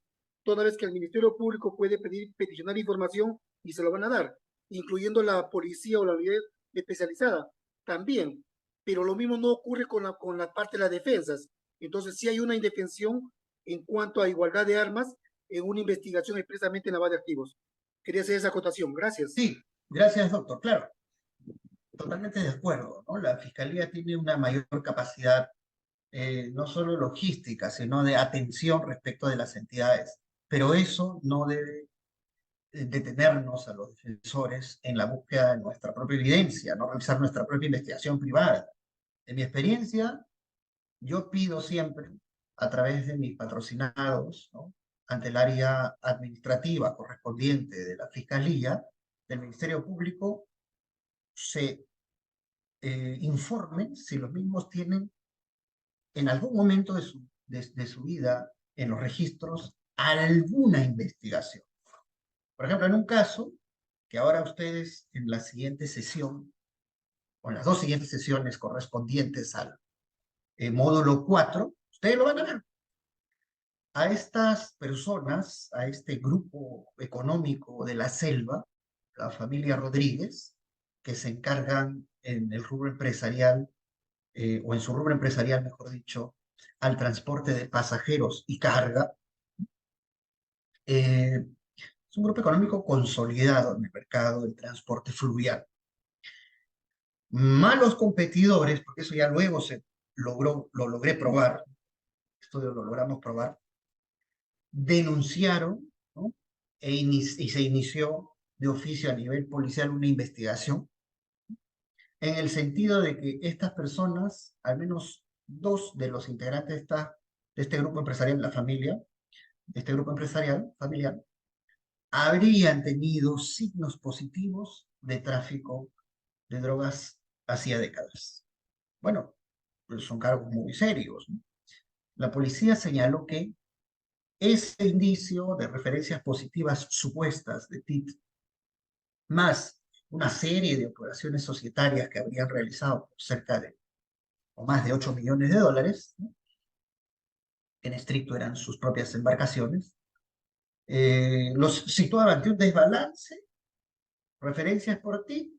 toda vez que el Ministerio Público puede peticionar información y se lo van a dar, incluyendo la policía o la unidad especializada también. Pero lo mismo no ocurre con la parte de las defensas. Entonces, sí hay una indefensión en cuanto a igualdad de armas en una investigación expresamente en lavado de activos. Quería hacer esa acotación. Gracias. Sí, gracias, doctor. Claro, totalmente de acuerdo, ¿no? La Fiscalía tiene una mayor capacidad, no solo logística, sino de atención respecto de las entidades. Pero eso no debe detenernos a los defensores en la búsqueda de nuestra propia evidencia, no realizar nuestra propia investigación privada. En mi experiencia, yo pido siempre, a través de mis patrocinados, ¿no?, ante el área administrativa correspondiente de la Fiscalía, del Ministerio Público, se informen si los mismos tienen en algún momento de su vida en los registros alguna investigación. Por ejemplo, en un caso que ahora ustedes en la siguiente sesión, o en las dos siguientes sesiones correspondientes al módulo 4, ustedes lo van a ver. A estas personas, a este grupo económico de la selva, la familia Rodríguez, que se encargan en el rubro empresarial, o en su rubro empresarial, mejor dicho, al transporte de pasajeros y carga, es un grupo económico consolidado en el mercado del transporte fluvial. Malos competidores, porque eso ya luego lo logré probar, esto lo logramos probar, denunciaron, ¿no?, y se inició de oficio a nivel policial una investigación en el sentido de que estas personas, al menos dos de los integrantes de este grupo empresarial, la familia, de este grupo empresarial familiar, habrían tenido signos positivos de tráfico de drogas hacía décadas. Bueno, pues son cargos muy serios, ¿no? La policía señaló que ese indicio de referencias positivas supuestas de TIT, más una serie de operaciones societarias que habrían realizado por cerca de o más de 8 millones de dólares, ¿no?, en estricto eran sus propias embarcaciones, los situaba ante un desbalance, referencias por TIT,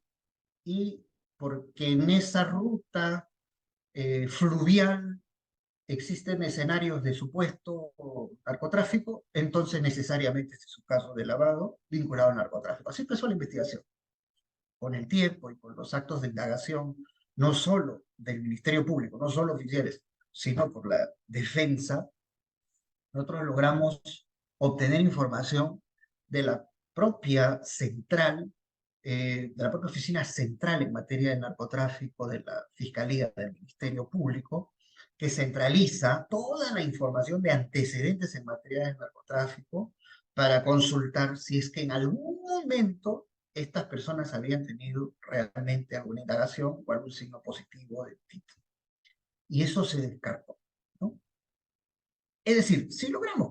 y porque en esa ruta fluvial existen escenarios de supuesto narcotráfico, entonces necesariamente este es un caso de lavado vinculado al narcotráfico. Así empezó la investigación. Con el tiempo y con los actos de indagación, no solo del Ministerio Público, no solo oficiales, sino por la defensa, nosotros logramos obtener información de la propia central, de la propia oficina central en materia de narcotráfico de la Fiscalía del Ministerio Público, que centraliza toda la información de antecedentes en materia de narcotráfico para consultar si es que en algún momento estas personas habían tenido realmente alguna indagación o algún signo positivo de tipo. Y eso se descartó, ¿no? Es decir, sí logramos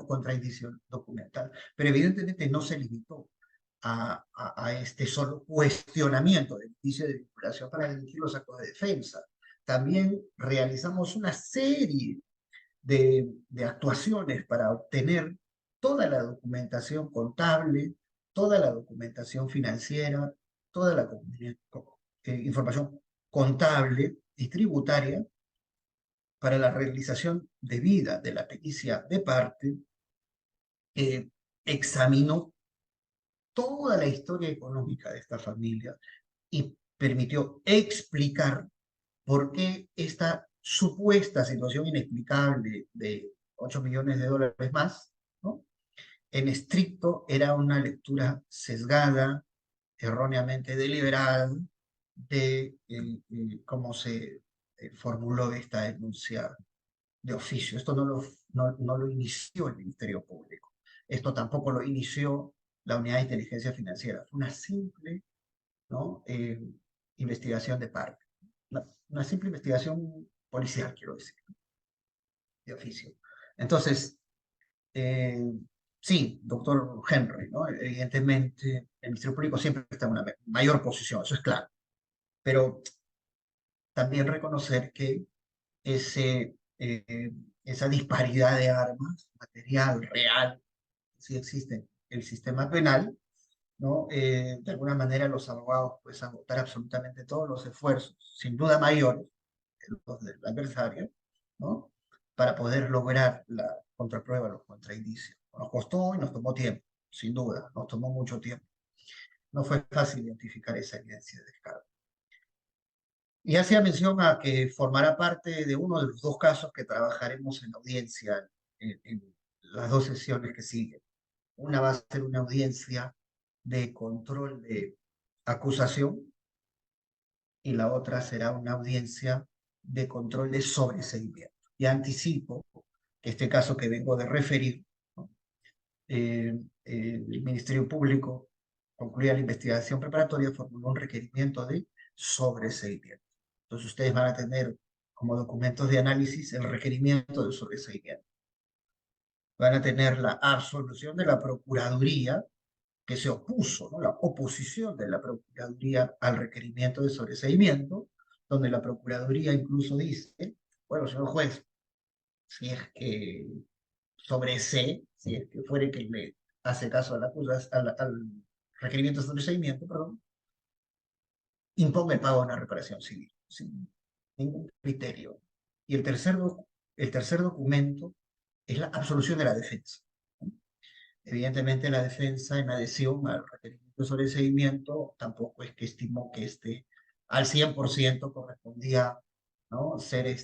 contradicción documental, pero evidentemente no se limitó a este solo cuestionamiento del indicio de vinculación para dirigir los actos de defensa. También realizamos una serie de actuaciones para obtener toda la documentación contable, toda la documentación financiera, toda la información contable y tributaria para la realización debida de la pericia de parte, que examinó toda la historia económica de esta familia y permitió explicar por qué esta supuesta situación inexplicable de 8 millones de dólares más, ¿no?, en estricto era una lectura sesgada, erróneamente deliberada, de cómo se formuló esta denuncia de oficio. Esto no lo inició el Ministerio Público. Esto tampoco lo inició la Unidad de Inteligencia Financiera. Fue una simple, ¿no?, investigación de parte. Una simple investigación policial, quiero decir, de oficio. Entonces, Eh, sí, doctor Henry, ¿no? Evidentemente, el Ministerio Público siempre está en una mayor posición, eso es claro, pero también reconocer que ese, esa disparidad de armas, material, real, sí existe en el sistema penal, ¿no? De alguna manera los abogados pues agotar absolutamente todos los esfuerzos, sin duda mayores, que los del adversario, ¿no? Para poder lograr la contraprueba, los contraindicios. Nos costó y nos tomó tiempo, sin duda, nos tomó mucho tiempo. No fue fácil identificar esa evidencia de descargo. Y hacía mención a que formará parte de uno de los dos casos que trabajaremos en audiencia en las dos sesiones que siguen. Una va a ser una audiencia de control de acusación y la otra será una audiencia de control de sobreseimiento. Y anticipo que este caso que vengo de referir, ¿no? El Ministerio Público, concluida la investigación preparatoria, formuló un requerimiento de sobreseimiento. Entonces ustedes van a tener como documentos de análisis el requerimiento de sobreseimiento. Van a tener la absolución de la Procuraduría que se opuso, ¿no? La oposición de la Procuraduría al requerimiento de sobreseimiento, donde la Procuraduría incluso dice, bueno, señor juez, si es que sobresee, si es que fuere que le hace caso a al requerimiento de sobreseimiento, perdón, imponga el pago de una reparación civil, sin ningún criterio. Y el tercer documento es la absolución de la defensa. Evidentemente, la defensa, en adhesión al requerimiento sobre el seguimiento, tampoco es que estimó que al 100% correspondía, ¿no? Ser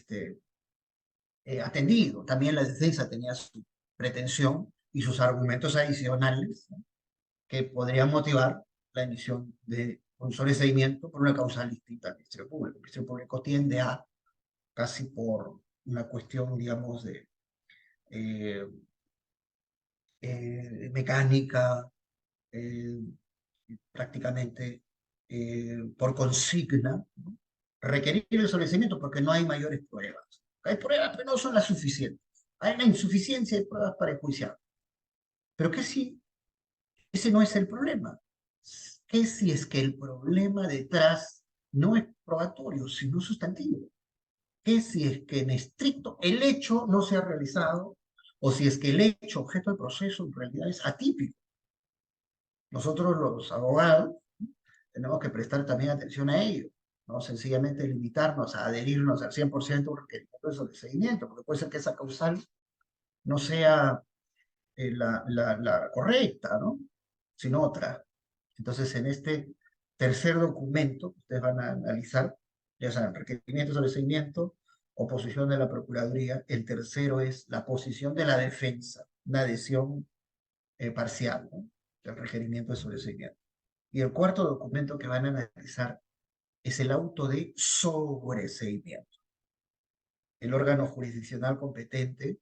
atendido. También la defensa tenía su pretensión y sus argumentos adicionales, ¿no? Que podrían motivar la emisión de un sobreseimiento por una causal distinta al Ministerio Público. El Ministerio Público tiende a, casi por una cuestión, digamos, de eh, mecánica, eh, prácticamente por consigna, ¿no? Requerir el sobreseimiento porque no hay mayores pruebas. Hay pruebas, pero no son las suficientes. Hay una insuficiencia de pruebas para enjuiciar. Pero ¿qué si ese no es el problema? ¿Qué si es que el problema detrás no es probatorio, sino sustantivo? ¿Qué si es que en estricto el hecho no se ha realizado o si es que el hecho objeto del proceso en realidad es atípico? Nosotros los abogados tenemos que prestar también atención a ello, no sencillamente limitarnos a adherirnos al 100% a un requerimiento de sobreseimiento, porque puede ser que esa causal no sea la correcta, ¿no? Sino otra. Entonces, en este tercer documento que ustedes van a analizar, ya saben, requerimiento de sobreseimiento, oposición de la Procuraduría, el tercero es la posición de la defensa, una adhesión parcial, ¿no? Del requerimiento de sobreseimiento. Y el cuarto documento que van a analizar es el auto de sobreseimiento. El órgano jurisdiccional competente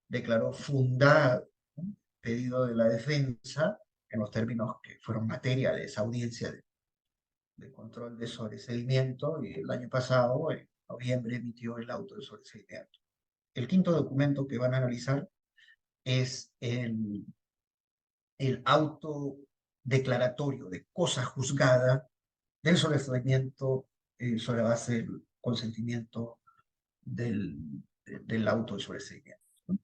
declaró fundado, ¿no?, pedido de la defensa en los términos que fueron materia de esa audiencia de control de sobreseimiento y el año pasado, en noviembre, emitió el auto de sobreseimiento. El quinto documento que van a analizar es el auto declaratorio de cosa juzgada del sobreseimiento sobre la base del consentimiento del, del auto de sobreseimiento, ¿no?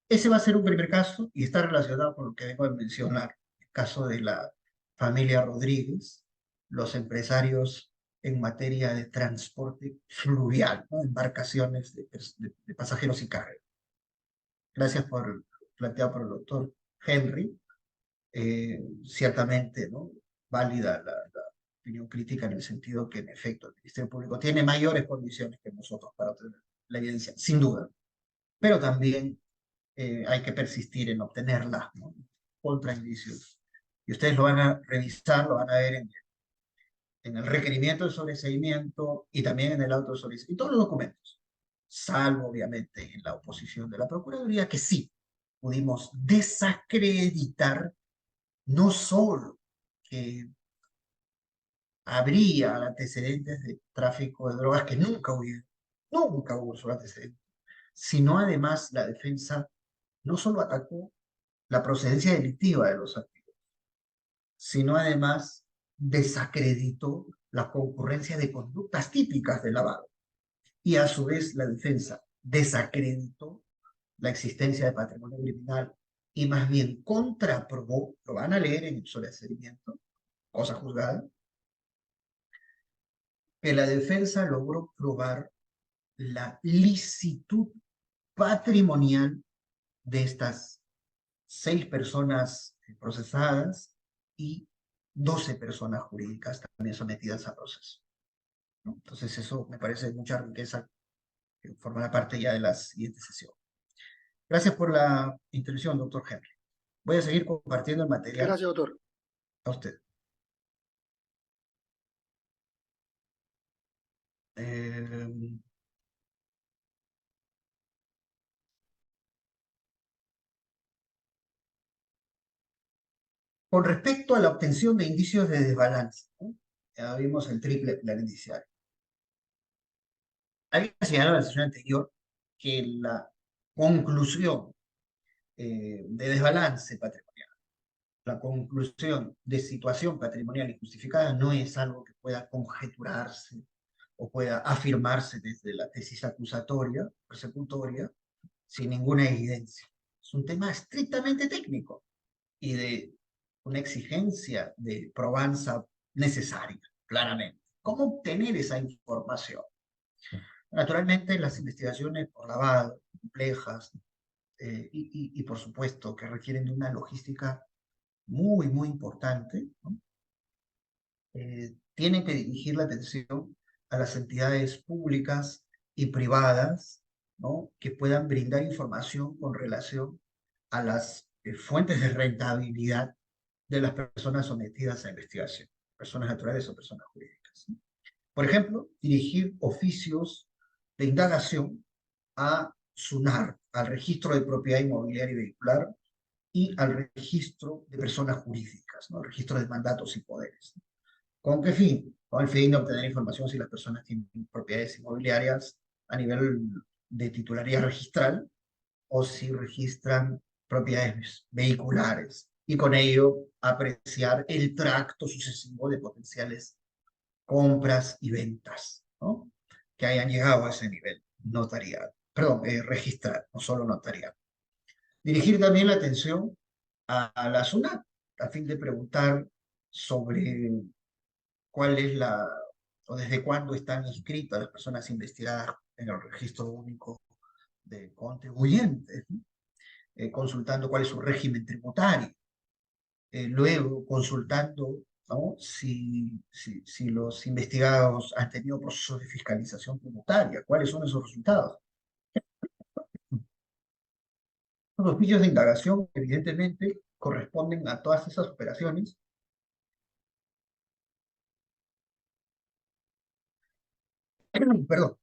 Ese va a ser un primer caso y está relacionado con lo que vengo a mencionar, el caso de la familia Rodríguez, los empresarios en materia de transporte fluvial, ¿no? Embarcaciones de pasajeros y carga. Gracias por planteado por el doctor Henry. Ciertamente, ¿no?, válida la opinión crítica en el sentido que, en efecto, el Ministerio Público tiene mayores condiciones que nosotros para obtener la evidencia, sin duda, pero también hay que persistir en obtenerla, ¿no?, contra indicios. Y ustedes lo van a revisar, lo van a ver en el requerimiento de sobreseimiento y también en el auto de sobreseimiento, y todos los documentos, salvo, obviamente, en la oposición de la Procuraduría, que sí pudimos desacreditar no solo que habría antecedentes de tráfico de drogas, que nunca hubo su antecedente, sino además la defensa no solo atacó la procedencia delictiva de los activos, sino además desacreditó la concurrencia de conductas típicas del lavado. Y a su vez la defensa desacreditó la existencia de patrimonio criminal y más bien contraprobó, lo van a leer en el sobreseimiento, cosa juzgada, que la defensa logró probar la licitud patrimonial de estas 6 personas procesadas y 12 personas jurídicas también sometidas a proceso, ¿no? Entonces eso me parece de mucha riqueza, que formará parte ya de la siguiente sesión. Gracias por la intervención, doctor Henry. Voy a seguir compartiendo el material Gracias, doctor. a usted. Eh, con respecto a la obtención de indicios de desbalance, ¿no? Ya vimos el triple pilar indiciario. Hay que señalar en la sesión anterior que la conclusión de desbalance patrimonial, la conclusión de situación patrimonial injustificada no es algo que pueda conjeturarse o pueda afirmarse desde la tesis acusatoria, persecutoria, sin ninguna evidencia. Es un tema estrictamente técnico y de una exigencia de probanza necesaria, claramente. ¿Cómo obtener esa información? Naturalmente, las investigaciones por lavado, complejas, y por supuesto que requieren de una logística muy, muy importante, ¿no? Tienen que dirigir la atención a las entidades públicas y privadas, ¿no? Que puedan brindar información con relación a las fuentes de rentabilidad de las personas sometidas a investigación, personas naturales o personas jurídicas, ¿no? Por ejemplo, dirigir oficios de indagación a SUNAR, al Registro de Propiedad Inmobiliaria y Vehicular, y al Registro de Personas Jurídicas, ¿no? El Registro de Mandatos y Poderes. ¿Con qué fin? Con el fin de obtener información si las personas tienen propiedades inmobiliarias a nivel de titularidad registral o si registran propiedades vehiculares y con ello apreciar el tracto sucesivo de potenciales compras y ventas, ¿no? Que hayan llegado a ese nivel notarial, perdón, registral, no solo notarial. Dirigir también la atención a la SUNAT a fin de preguntar sobre cuál es la, o desde cuándo están inscritas las personas investigadas en el registro único de contribuyentes, ¿no? Consultando cuál es su régimen tributario, luego consultando, ¿no? Si los investigados han tenido procesos de fiscalización tributaria, cuáles son esos resultados. Los oficios de indagación, evidentemente, corresponden a todas esas operaciones, perdón,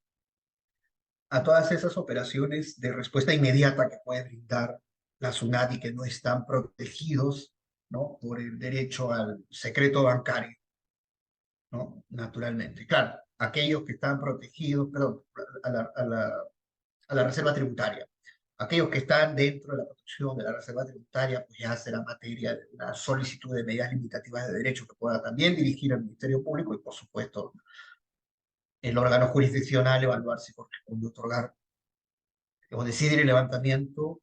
a todas esas operaciones de respuesta inmediata que puede brindar la SUNAT y que no están protegidos, ¿no? Por el derecho al secreto bancario, ¿no? Naturalmente. Claro, aquellos que están protegidos, perdón, a la reserva tributaria. Aquellos que están dentro de la protección de la reserva tributaria, pues ya será materia de una solicitud de medidas limitativas de derecho que pueda también dirigir al Ministerio Público y, por supuesto, el órgano jurisdiccional evaluar si corresponde otorgar o decidir el levantamiento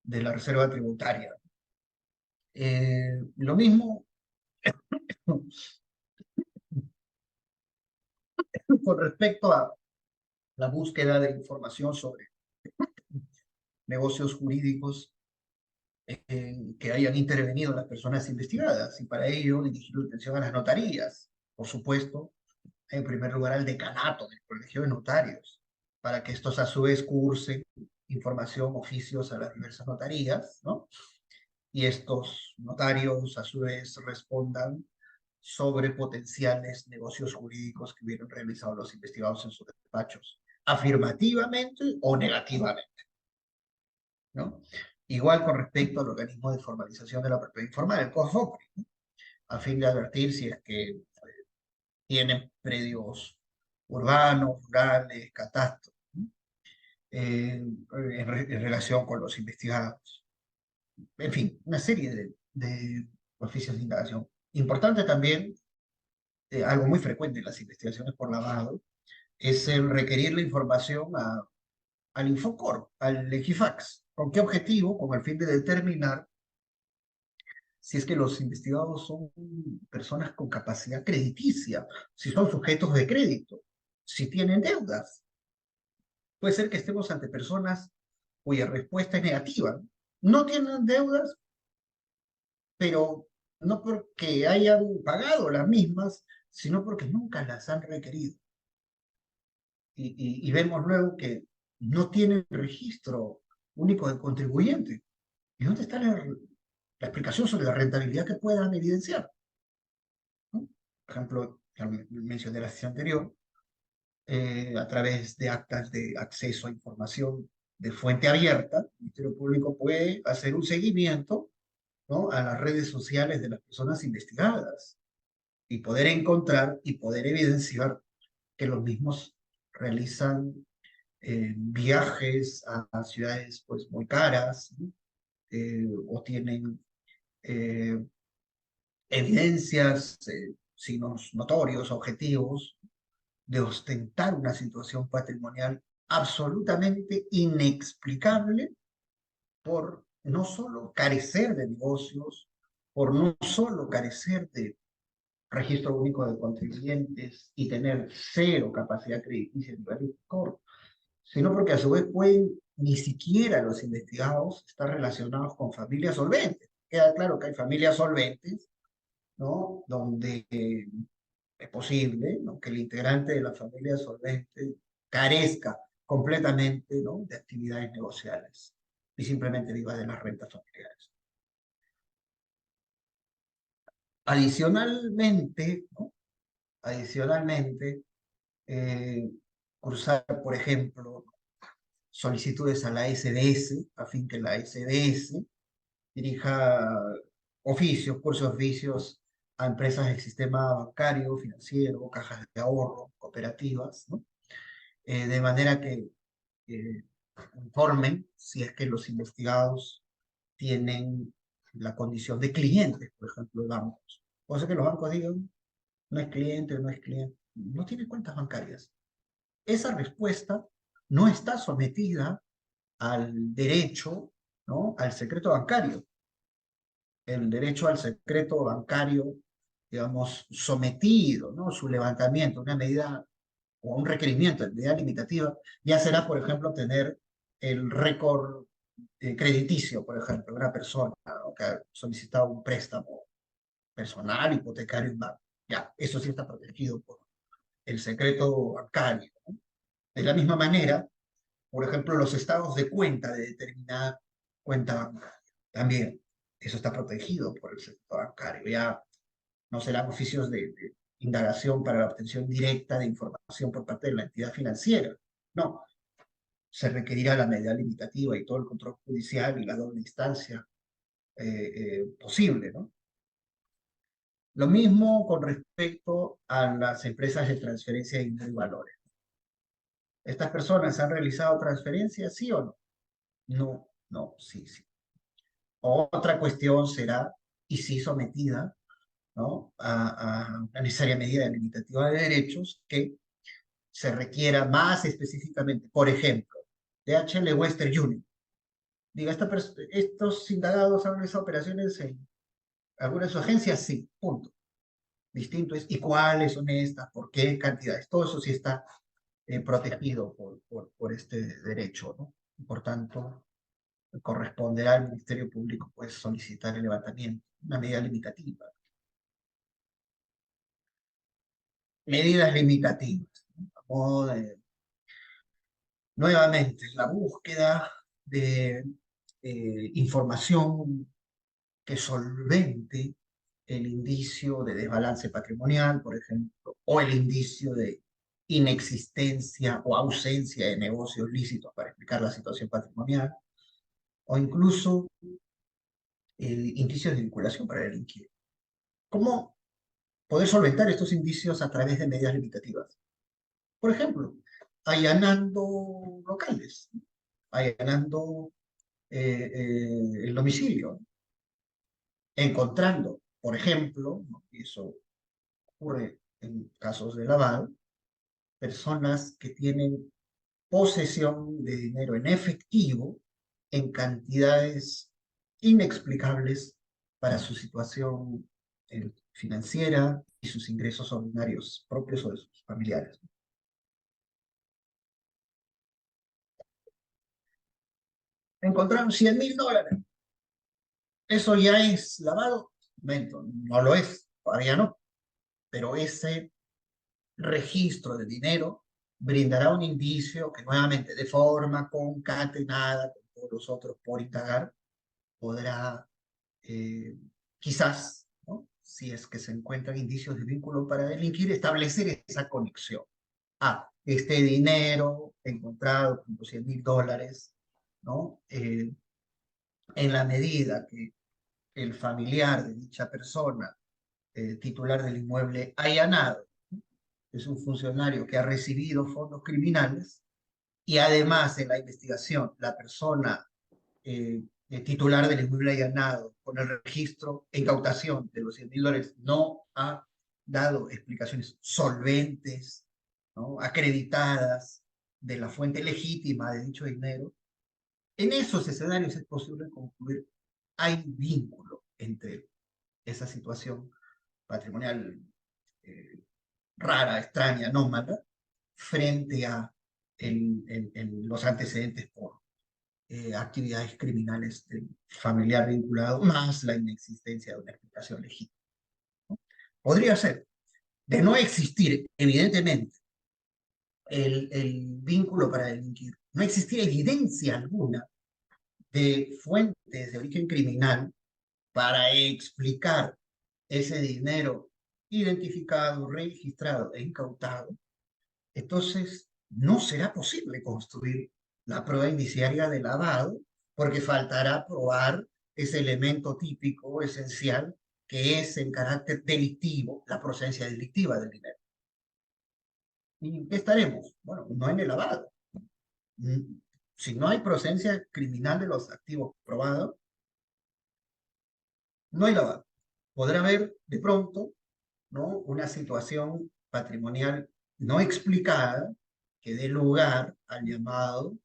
de la reserva tributaria. Lo mismo con respecto a la búsqueda de información sobre negocios jurídicos que hayan intervenido las personas investigadas y para ello dirigir la atención a las notarías, por supuesto, en primer lugar al decanato del Colegio de Notarios, para que estos a su vez cursen información, oficios a las diversas notarías, ¿no? Y estos notarios a su vez respondan sobre potenciales negocios jurídicos que hubieran realizado los investigados en sus despachos, afirmativamente o negativamente, ¿no? Igual con respecto al organismo de formalización de la propiedad informal, el COFOPRI, ¿no? A fin de advertir si es que tienen predios urbanos, rurales, catastros, ¿no? en relación con los investigados. En fin, una serie de oficios de indagación. Importante también, algo muy frecuente en las investigaciones por lavado, es el requerir la información al Infocor, al Equifax. ¿Con qué objetivo? Con el fin de determinar si es que los investigados son personas con capacidad crediticia, si son sujetos de crédito, si tienen deudas. Puede ser que estemos ante personas cuya respuesta es negativa. No tienen deudas, pero no porque hayan pagado las mismas, sino porque nunca las han requerido. Y vemos luego que no tienen registro único de contribuyente. ¿Y dónde está la explicación sobre la rentabilidad que puedan evidenciar? ¿No? Por ejemplo, ya mencioné la sesión anterior, a través de actas de acceso a información de fuente abierta, el Ministerio Público puede hacer un seguimiento, ¿no?, a las redes sociales de las personas investigadas y poder encontrar y poder evidenciar que los mismos realizan viajes a ciudades pues muy caras, ¿no?, o tienen eh, evidencias, signos notorios, objetivos, de ostentar una situación patrimonial absolutamente inexplicable por no solo carecer de negocios, por no solo carecer de registro único de contribuyentes y tener cero capacidad crediticia en nivel core, sino porque a su vez pueden, ni siquiera los investigados estar relacionados con familias solventes. Queda claro que hay familias solventes, ¿no?, donde es posible, ¿no?, que el integrante de la familia solvente carezca completamente, ¿no?, de actividades negociales y simplemente viva de las rentas familiares. Adicionalmente, ¿no?, adicionalmente, eh, cursar, por ejemplo, solicitudes a la SDS, a fin que la SDS dirija oficios, cursos de oficios a empresas del sistema bancario, financiero, cajas de ahorro, cooperativas, ¿no?, de manera que eh, informen si es que los investigados tienen la condición de clientes, por ejemplo, de bancos. O sea que los bancos digan, no es cliente, no es cliente, no tiene cuentas bancarias. Esa respuesta no está sometida al derecho, ¿no?, al secreto bancario. El derecho al secreto bancario, digamos, sometido, ¿no?, su levantamiento, una medida o un requerimiento de medida limitativa, ya será, por ejemplo, tener el récord crediticio, por ejemplo, de una persona, ¿no?, que ha solicitado un préstamo personal, hipotecario en banco. Ya, eso sí está protegido por el secreto bancario, ¿no? De la misma manera, por ejemplo, los estados de cuenta de determinada cuenta bancaria. También, eso está protegido por el secreto bancario. Ya no serán oficios de indagación para la obtención directa de información por parte de la entidad financiera. No, se requerirá la medida limitativa y todo el control judicial y la doble instancia posible, ¿no? Lo mismo con respecto a las empresas de transferencia de dinero y valores. ¿Estas personas han realizado transferencias, sí o no? No, no, sí, sí. Otra cuestión será, y sí sometida, ¿no?, a una necesaria medida limitativa de derechos que se requiera más específicamente. Por ejemplo, DHL Western Union. Diga, estos indagados han realizado operaciones en alguna de sus agencias, sí, punto. Distinto es, ¿y cuáles son estas? ¿Por qué cantidades? Todo eso sí está protegido por este derecho, ¿no? Y por tanto, corresponderá al Ministerio Público pues solicitar el levantamiento, una medida limitativa. Medidas limitativas, ¿no?, a modo de, nuevamente, la búsqueda de información que solvente el indicio de desbalance patrimonial, por ejemplo, o el indicio de inexistencia o ausencia de negocios lícitos para explicar la situación patrimonial, o incluso indicios de vinculación para el inquilino. ¿Cómo poder solventar estos indicios a través de medidas limitativas? Por ejemplo, allanando locales, allanando el domicilio, encontrando, por ejemplo, ¿no? Y eso ocurre en casos de lavado, personas que tienen posesión de dinero en efectivo en cantidades inexplicables para su situación financiera y sus ingresos ordinarios propios o de sus familiares. Encontraron $100.000. ¿Eso ya es lavado? Momento, no lo es, todavía no. Pero ese registro de dinero brindará un indicio que nuevamente, de forma concatenada con todos los otros por indagar, podrá quizás, ¿no? Si es que se encuentran indicios de vínculo para delinquir, establecer esa conexión. Este dinero encontrado con los $100.000, ¿no? En la medida que el familiar de dicha persona, titular del inmueble allanado, es un funcionario que ha recibido fondos criminales y además en la investigación la persona titular del inmueble allanado con el registro e incautación de los $100.000 no ha dado explicaciones solventes, ¿no? Acreditadas de la fuente legítima de dicho dinero. En esos escenarios es posible concluir hay un vínculo entre esa situación patrimonial rara, extraña, anómala, frente a los antecedentes por actividades criminales del familiar vinculado, más la inexistencia de una explicación legítima. Podría ser, de no existir, evidentemente, el vínculo para delinquir, no existir evidencia alguna de fuentes de origen criminal para explicar ese dinero identificado, registrado e incautado, entonces no será posible construir la prueba indiciaria de lavado porque faltará probar ese elemento típico, esencial, que es en carácter delictivo, la procedencia delictiva del dinero. ¿Y en qué estaremos? Bueno, no en el lavado. Si no hay procedencia criminal de los activos probados, no hay lavado. Podrá haber de pronto, ¿no?, una situación patrimonial no explicada que dé lugar al llamado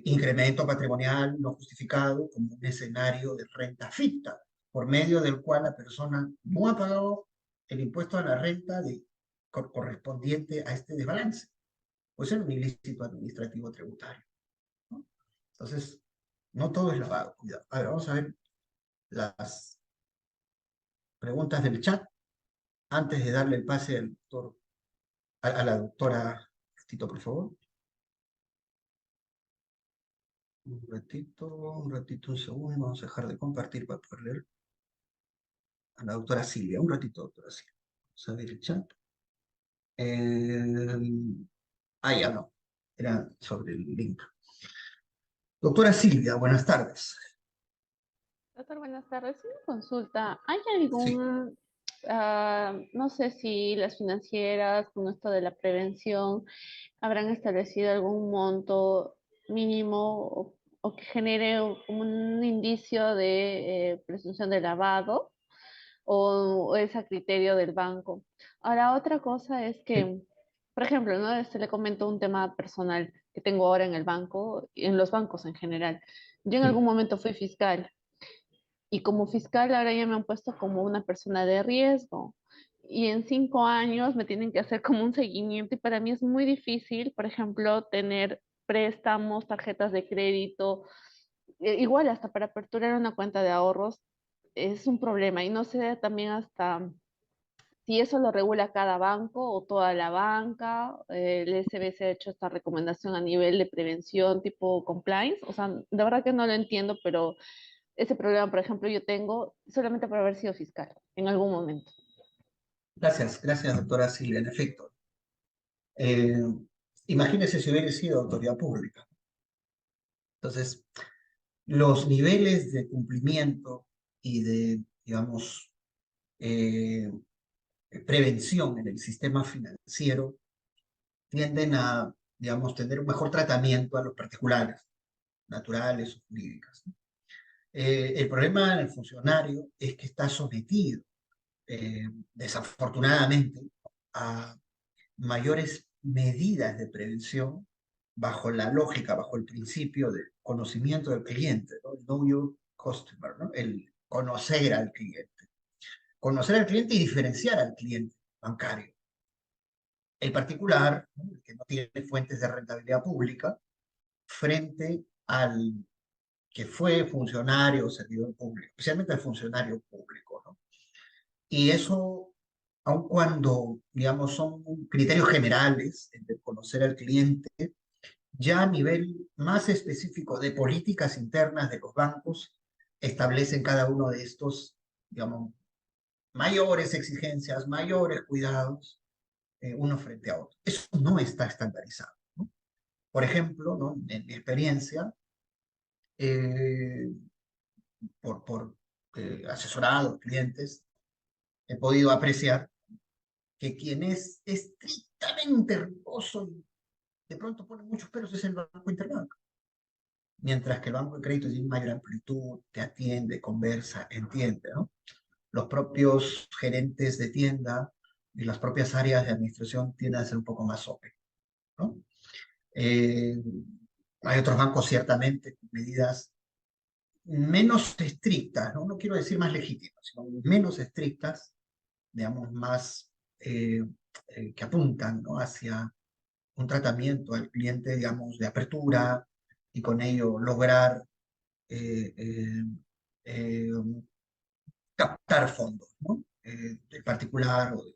incremento patrimonial no justificado como un escenario de renta ficta, por medio del cual la persona no ha pagado el impuesto a la renta correspondiente a este desbalance. Puede ser un ilícito administrativo tributario, ¿no? Entonces, no todo es lavado, cuidado. A ver, vamos a ver las preguntas del chat antes de darle el pase al doctor, a la doctora Tito, por favor. Un ratito, un segundo. Vamos a dejar de compartir para poder leer a la doctora Silvia. Un ratito, doctora Silvia. Vamos a ver el chat. Ya no. Era sobre el link. Doctora Silvia, buenas tardes. Doctor, buenas tardes. Una consulta. ¿Hay Sí. algún, no sé si las financieras con esto de la prevención habrán establecido algún monto mínimo o que genere como un indicio de presunción de lavado o es a criterio del banco? Ahora, otra cosa es que, por ejemplo, ¿no? Le comento un tema personal que tengo ahora en el banco, en los bancos en general. Yo en Sí. algún momento fui fiscal. Y como fiscal ahora ya me han puesto como una persona de riesgo. Y en 5 años me tienen que hacer como un seguimiento y para mí es muy difícil, por ejemplo, tener préstamos, tarjetas de crédito, igual hasta para aperturar una cuenta de ahorros es un problema y no sé también hasta si eso lo regula cada banco o toda la banca. El SBC ha hecho esta recomendación a nivel de prevención tipo compliance, o sea, de verdad que no lo entiendo, pero ese problema, por ejemplo, yo tengo solamente por haber sido fiscal en algún momento. Gracias, doctora Silvia. En efecto, eh, imagínese si hubiera sido autoridad pública. Entonces, los niveles de cumplimiento y de, digamos, prevención en el sistema financiero tienden a digamos, tener un mejor tratamiento a los particulares, naturales o jurídicas, ¿no? El problema del funcionario es que está sometido, desafortunadamente, a mayores medidas de prevención bajo la lógica, bajo el principio del conocimiento del cliente, ¿no? El know your customer, ¿no? El conocer al cliente. Conocer al cliente y diferenciar al cliente bancario. El particular, ¿no? El que no tiene fuentes de rentabilidad pública, frente al que fue funcionario o servidor público, especialmente al funcionario público, ¿no? Y eso, aun cuando, digamos, son criterios generales de conocer al cliente, ya a nivel más específico de políticas internas de los bancos, establecen cada uno de estos, digamos, mayores exigencias, mayores cuidados, uno frente a otro. Eso no está estandarizado, ¿no? Por ejemplo, ¿no? En mi experiencia, eh, por asesorado, clientes, he podido apreciar que quien es estrictamente riguroso y de pronto pone muchos peros es el Banco Interbank. Mientras que el banco de crédito tiene mayor amplitud, te atiende, conversa, entiende, ¿no? Los propios gerentes de tienda y las propias áreas de administración tienden a ser un poco más open, ¿no? Eh, Hay otros bancos ciertamente con medidas menos estrictas, ¿no? No quiero decir más legítimas, sino menos estrictas, digamos, más que apuntan, ¿no? Hacia un tratamiento al cliente, digamos, de apertura y con ello lograr eh, eh, eh, captar fondos, ¿no? Del particular o del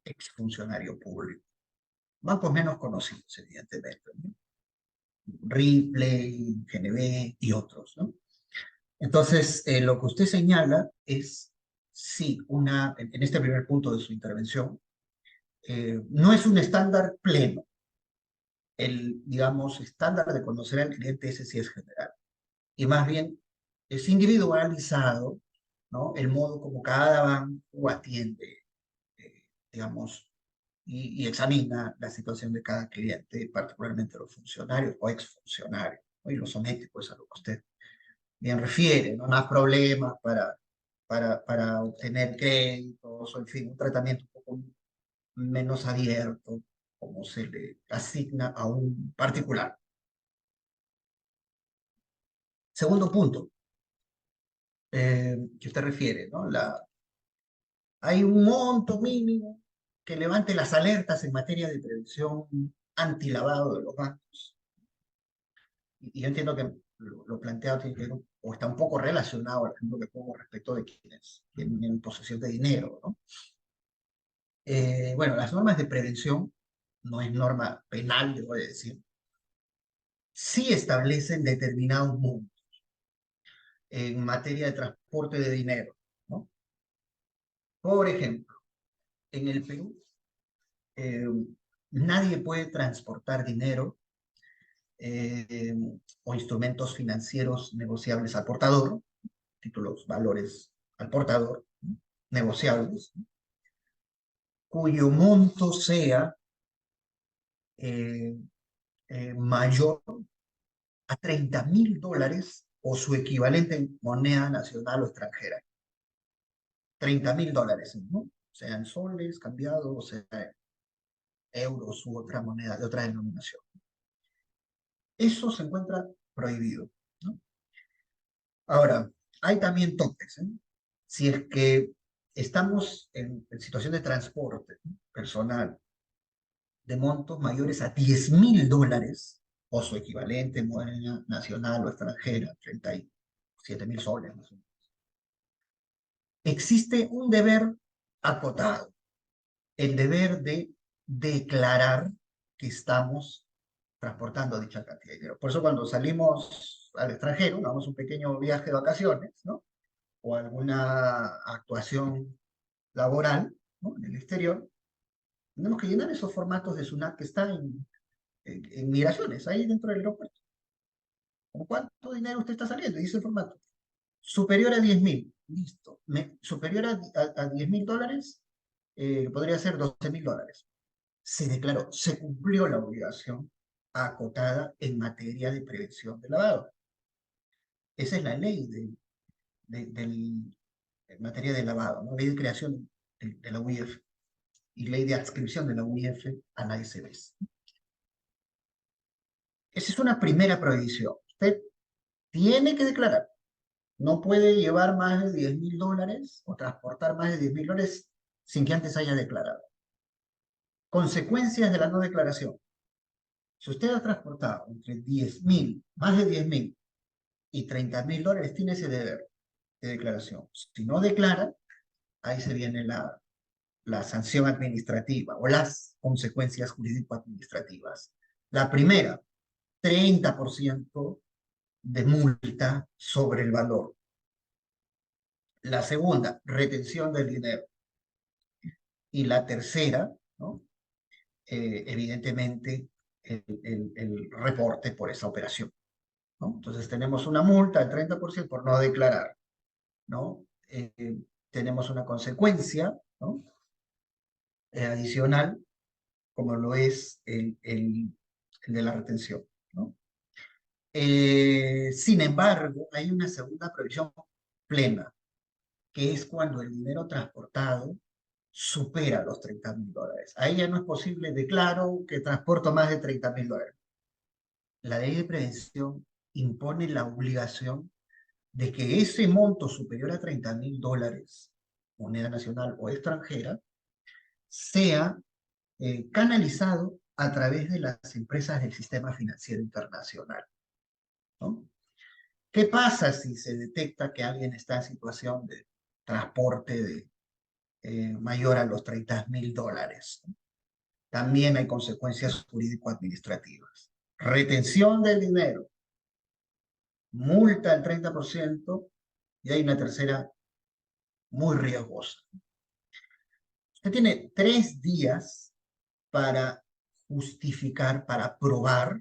exfuncionario público. Bancos menos conocidos, evidentemente, ¿no? Ripley, GNB y otros, ¿no? Entonces, lo que usted señala es, sí, en este primer punto de su intervención, no es un estándar pleno. El, digamos, estándar de conocer al cliente, ese sí es general. Y más bien es individualizado, ¿no? El modo como cada banco atiende, digamos, y examina la situación de cada cliente, particularmente los funcionarios o exfuncionarios, ¿no? Y lo somete pues a lo que usted bien refiere, ¿no? Más problemas para obtener créditos, o en fin, un tratamiento un poco menos abierto, como se le asigna a un particular. Segundo punto, que usted refiere, ¿no? Hay un monto mínimo que levante las alertas en materia de prevención antilavado de los bancos. Y yo entiendo que lo planteado tiene que ver, o está un poco relacionado al ejemplo que pongo respecto de quienes tienen posesión de dinero, ¿no? Bueno, las normas de prevención, no es norma penal, debo de decir, sí establecen determinados montos en materia de transporte de dinero, ¿no? Por ejemplo, en el Perú, eh, nadie puede transportar dinero o instrumentos financieros negociables al portador, títulos, valores al portador, ¿no? Negociables, ¿no? Cuyo monto sea eh, mayor a $30.000 o su equivalente en moneda nacional o extranjera. $30.000, ¿no? Sean soles, cambiados, o sea euros u otra moneda de otra denominación. Eso se encuentra prohibido, ¿no? Ahora, hay también topes, ¿eh? Si es que estamos en situación de transporte, ¿no? Personal de montos mayores a $10.000 o su equivalente en moneda nacional o extranjera, 37.000 soles más o menos. Existe un deber acotado, el deber de declarar que estamos transportando dicha cantidad de dinero. Por eso cuando salimos al extranjero, damos un pequeño viaje de vacaciones, ¿no? O alguna actuación laboral, ¿no? En el exterior, tenemos que llenar esos formatos de SUNAT que están en migraciones, ahí dentro del aeropuerto. ¿Con cuánto dinero usted está saliendo? Y dice el formato. Superior a 10.000, listo. Superior a $10.000, podría ser $12.000. se declaró, se cumplió la obligación acotada en materia de prevención de lavado. Esa es la ley en materia de lavado, ¿no? Ley de creación de la UIF y ley de adscripción de la UIF a la SBS. Esa es una primera prohibición. Usted tiene que declarar. No puede llevar más de $10.000 o transportar más de $10.000 sin que antes haya declarado. Consecuencias de la no declaración. Si usted ha transportado entre 10.000, más de 10.000 y $30.000, tiene ese deber de declaración. Si no declara, ahí se viene la sanción administrativa o las consecuencias jurídico-administrativas. La primera, 30% de multa sobre el valor. La segunda, retención del dinero. Y la tercera, ¿no? Evidentemente, el reporte por esa operación, ¿no? Entonces tenemos una multa del 30% por no declarar, ¿no? Tenemos una consecuencia, ¿no? Adicional, como lo es el de la retención, ¿no? Sin embargo, hay una segunda prohibición plena, que es cuando el dinero transportado supera los $30.000. Ahí ya no es posible, declaro que transporto más de $30.000. La ley de prevención impone la obligación de que ese monto superior a $30.000, moneda nacional o extranjera, sea canalizado a través de las empresas del sistema financiero internacional, ¿no? ¿Qué pasa si se detecta que alguien está en situación de transporte mayor a los $30.000? También hay consecuencias jurídico-administrativas. Retención del dinero, multa del 30%, y hay una tercera muy riesgosa. Usted tiene 3 días para justificar, para probar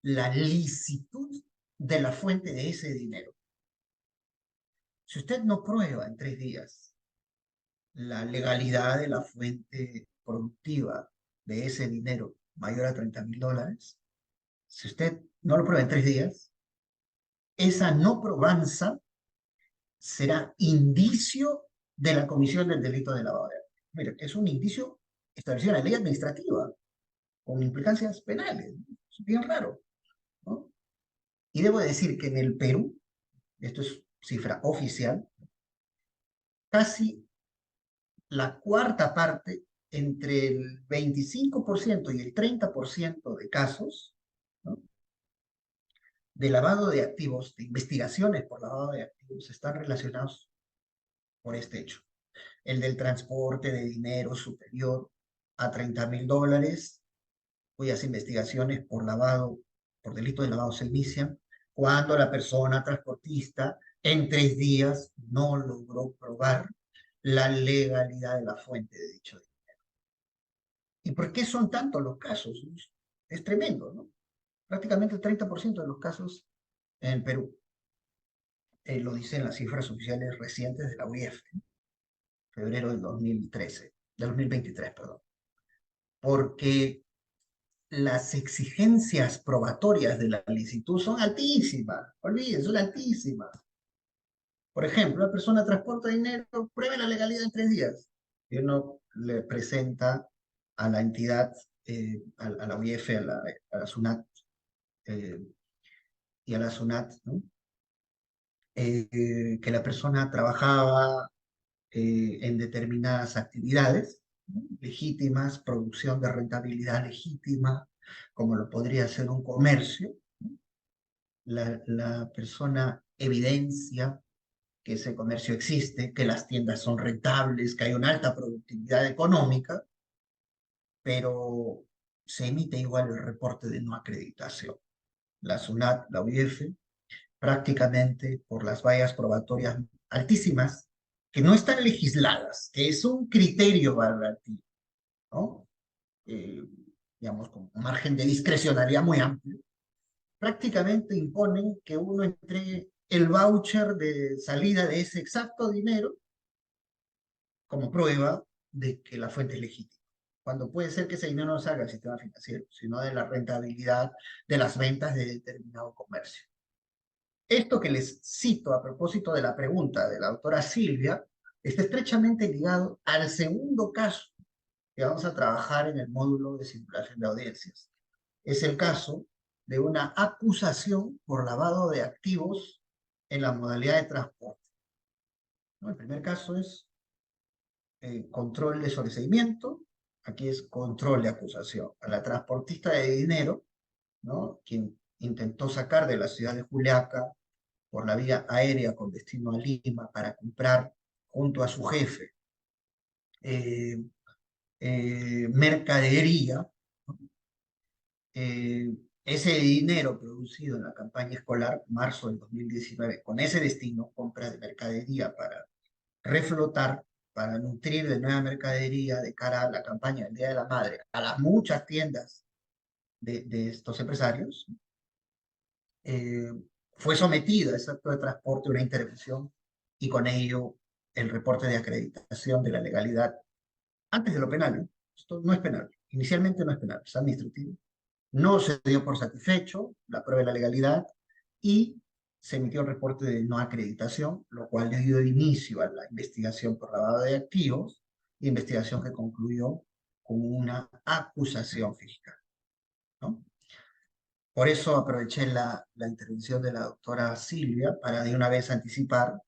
la licitud de la fuente de ese dinero. Si usted no prueba en 3 días la legalidad de la fuente productiva de ese dinero mayor a $30.000, si usted no lo prueba en 3 días, esa no probanza será indicio de la comisión del delito de lavado de activos. Mire, es un indicio establecido en la ley administrativa, con implicancias penales. Es bien raro, ¿no? Y debo decir que en el Perú, esto es cifra oficial, casi la cuarta parte, entre el 25% y el 30% de casos, ¿no?, de lavado de activos, de investigaciones por lavado de activos, están relacionados por este hecho. El del transporte de dinero superior a $30.000, cuyas investigaciones por delito de lavado se inician cuando la persona transportista en 3 días no logró probar la legalidad de la fuente de dicho dinero. ¿Y por qué son tantos los casos? Es tremendo, ¿no? Prácticamente el 30% de los casos en el Perú. Lo dicen las cifras oficiales recientes de la UIF, febrero del 2023, perdón. Porque las exigencias probatorias de la licitud son altísimas, olvídense, son altísimas. Por ejemplo, la persona transporta dinero, pruebe la legalidad en 3 días. Y uno le presenta a la entidad, a la UIF, a la SUNAT, y a la SUNAT, ¿no?, que la persona trabajaba en determinadas actividades, ¿no?, legítimas, producción de rentabilidad legítima, como lo podría ser un comercio, ¿no? La persona evidencia que ese comercio existe, que las tiendas son rentables, que hay una alta productividad económica, pero se emite igual el reporte de no acreditación. La SUNAT, la UIF, prácticamente por las vallas probatorias altísimas, que no están legisladas, que es un criterio valorativo, ¿no? Digamos, con un margen de discrecionalidad muy amplio, prácticamente imponen que uno entregue el voucher de salida de ese exacto dinero como prueba de que la fuente es legítima. cuando puede ser que ese dinero no salga del sistema financiero, sino de la rentabilidad de las ventas de determinado comercio. Esto que les cito a propósito de la pregunta de la doctora Silvia está estrechamente ligado al segundo caso que vamos a trabajar en el módulo de simulación de audiencias. Es el caso de una acusación por lavado de activos en la modalidad de transporte. ¿No? El primer caso es control de sobreseimiento, aquí es control de acusación. A la transportista de dinero, ¿no? Quien intentó sacar de la ciudad de Juliaca por la vía aérea con destino a Lima para comprar junto a su jefe mercadería, ¿no? Ese dinero producido en la campaña escolar, marzo del 2019, con ese destino, compra de mercadería para reflotar, para nutrir de nueva mercadería de cara a la campaña del Día de la Madre, a las muchas tiendas de estos empresarios, fue sometida a ese acto de transporte, una intervención, y con ello el reporte de acreditación de la legalidad antes de lo penal. ¿Eh? Esto no es penal, inicialmente no es penal, es administrativo. No se dio por satisfecho la prueba de la legalidad y se emitió el reporte de no acreditación, lo cual dio inicio a la investigación por lavado de activos, investigación que concluyó con una acusación fiscal, ¿no? Por eso aproveché la intervención de la doctora Silvia para de una vez anticipar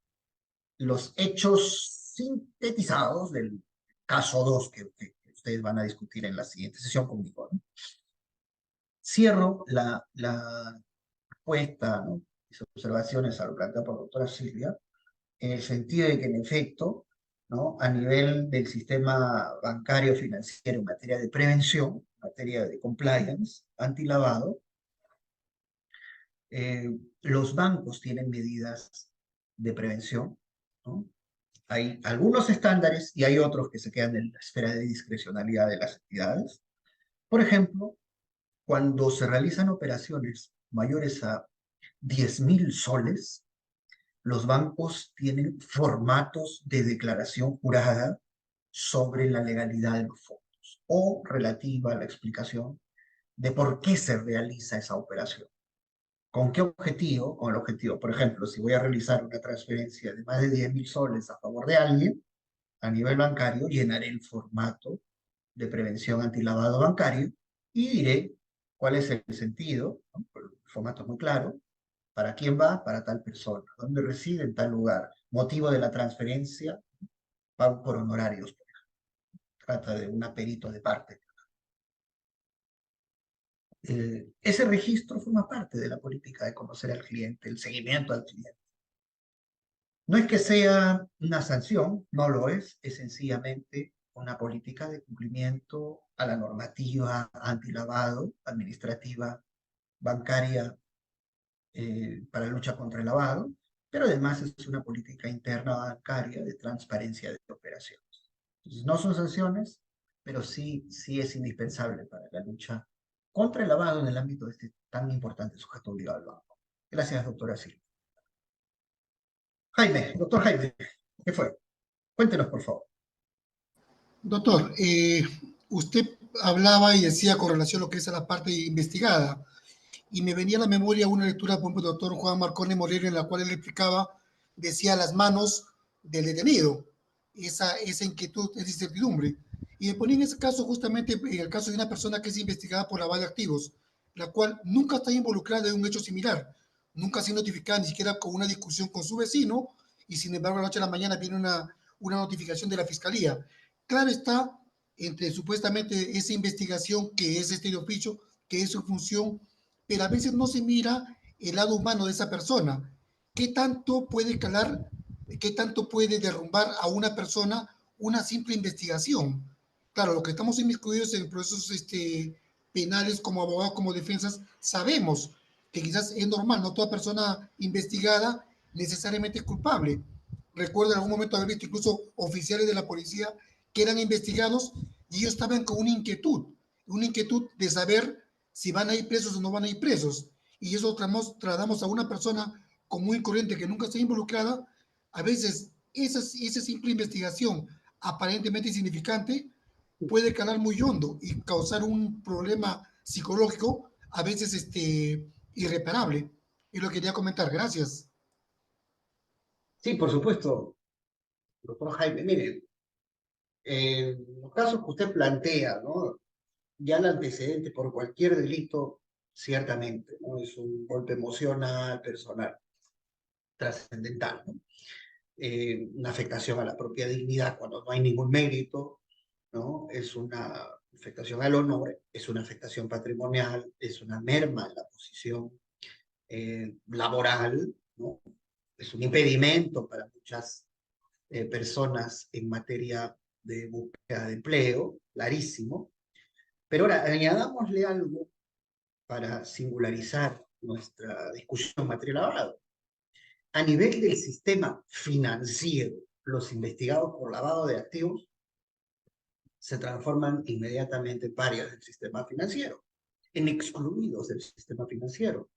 los hechos sintetizados del caso 2 que ustedes van a discutir en la siguiente sesión conmigo, ¿no? Cierro la respuesta, ¿no? Mis observaciones a lo planteado por la doctora Silvia, en el sentido de que, en efecto, ¿no? A nivel del sistema bancario financiero en materia de prevención, en materia de compliance, antilavado, los bancos tienen medidas de prevención, ¿no? Hay algunos estándares y hay otros que se quedan en la esfera de discrecionalidad de las entidades. Por ejemplo, cuando se realizan operaciones mayores a 10.000 soles, los bancos tienen formatos de declaración jurada sobre la legalidad de los fondos o relativa a la explicación de por qué se realiza esa operación. ¿Con qué objetivo? Con el objetivo, por ejemplo, si voy a realizar una transferencia de más de 10.000 soles a favor de alguien, a nivel bancario, llenaré el formato de prevención antilavado bancario y diré cuál es el sentido, ¿no? El formato es muy claro, para quién va, para tal persona, dónde reside, en tal lugar, motivo de la transferencia, pago por honorarios, por ejemplo. Trata de un aperito de parte. Ese registro forma parte de la política de conocer al cliente, el seguimiento al cliente. No es que sea una sanción, no lo es sencillamente una política de cumplimiento a la normativa antilavado, administrativa, bancaria, para la lucha contra el lavado, pero además es una política interna bancaria de transparencia de operaciones. Entonces, no son sanciones, pero sí es indispensable para la lucha contra el lavado en el ámbito de este tan importante sujeto obligado al banco. Gracias, doctora Silva. Jaime, doctor Jaime, ¿qué fue? Cuéntenos, por favor. Doctor, usted hablaba y decía con relación a lo que es a la parte investigada, y me venía a la memoria una lectura, por ejemplo, del doctor Juan Marcone Moreno, en la cual él explicaba, decía las manos del detenido, esa inquietud, esa incertidumbre. Y me ponía en ese caso, justamente en el caso de una persona que es investigada por lavado de activos, la cual nunca está involucrada en un hecho similar, nunca ha sido notificada ni siquiera con una discusión con su vecino, y sin embargo, a la noche a la mañana viene una notificación de la fiscalía. Claro está, entre supuestamente esa investigación que es este de oficio, que es su función, pero a veces no se mira el lado humano de esa persona. ¿Qué tanto puede calar, qué tanto puede derrumbar a una persona una simple investigación? Claro, lo que estamos inmiscuidos en procesos penales como abogados, como defensas, sabemos que quizás es normal, no toda persona investigada necesariamente es culpable. Recuerdo en algún momento haber visto incluso oficiales de la policía que eran investigados y ellos estaban con una inquietud de saber si van a ir presos o no van a ir presos. Y eso tratamos a una persona común y corriente que nunca está involucrada. A veces esa simple investigación aparentemente insignificante puede calar muy hondo y causar un problema psicológico, a veces irreparable. Y lo quería comentar. Gracias. Sí, por supuesto, doctor Jaime. Mire, en los casos que usted plantea, ¿no? Ya el antecedente por cualquier delito, ciertamente, ¿no? Es un golpe emocional, personal, trascendental, ¿no? Una afectación a la propia dignidad cuando no hay ningún mérito, ¿no? Es una afectación al honor, es una afectación patrimonial, es una merma en la posición laboral, ¿no? Es un impedimento para muchas personas en materia de búsqueda de empleo, clarísimo. Pero ahora, añadámosle algo para singularizar nuestra discusión en materia de lavado. A nivel del sistema financiero, los investigados por lavado de activos se transforman inmediatamente en parias del sistema financiero, en excluidos del sistema financiero.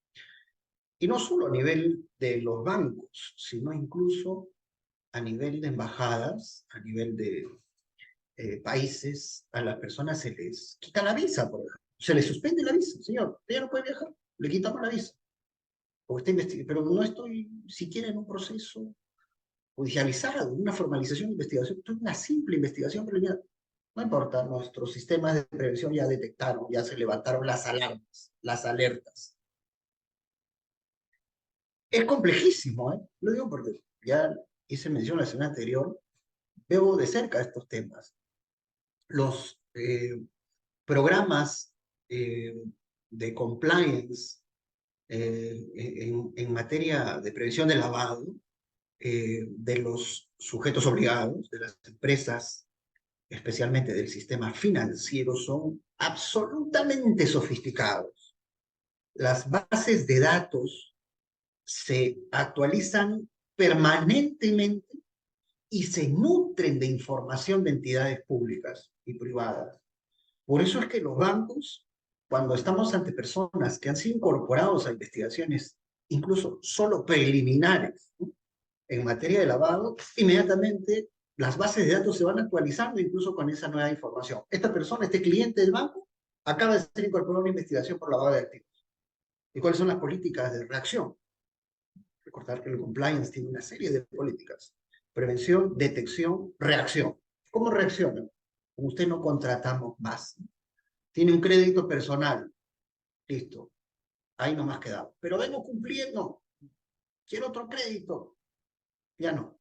Y no solo a nivel de los bancos, sino incluso a nivel de embajadas, a nivel de países, a las personas se les quita la visa, por ejemplo. Se les suspende la visa, señor, usted ya no puede viajar, le quitamos la visa. O está pero no estoy siquiera en un proceso judicializado, una formalización de investigación, esto es una simple investigación preliminar. No importa, nuestros sistemas de prevención ya detectaron, ya se levantaron las alarmas, las alertas. Es complejísimo, ¿eh? Lo digo porque ya hice mención la semana anterior, veo de cerca estos temas. Los programas de compliance en materia de prevención de lavado de los sujetos obligados, de las empresas, especialmente del sistema financiero, son absolutamente sofisticados. Las bases de datos se actualizan permanentemente y se nutren de información de entidades públicas y privadas. Por eso es que los bancos, cuando estamos ante personas que han sido incorporados a investigaciones, incluso solo preliminares, ¿no? En materia de lavado, inmediatamente las bases de datos se van actualizando incluso con esa nueva información. Esta persona, este cliente del banco, acaba de ser incorporado a una investigación por lavado de activos. ¿Y cuáles son las políticas de reacción? Recordar que el compliance tiene una serie de políticas. Prevención, detección, reacción. ¿Cómo reaccionan? Con usted no contratamos más. Tiene un crédito personal. Listo. Ahí nomás quedamos. Pero vengo cumpliendo. Quiero otro crédito. Ya no.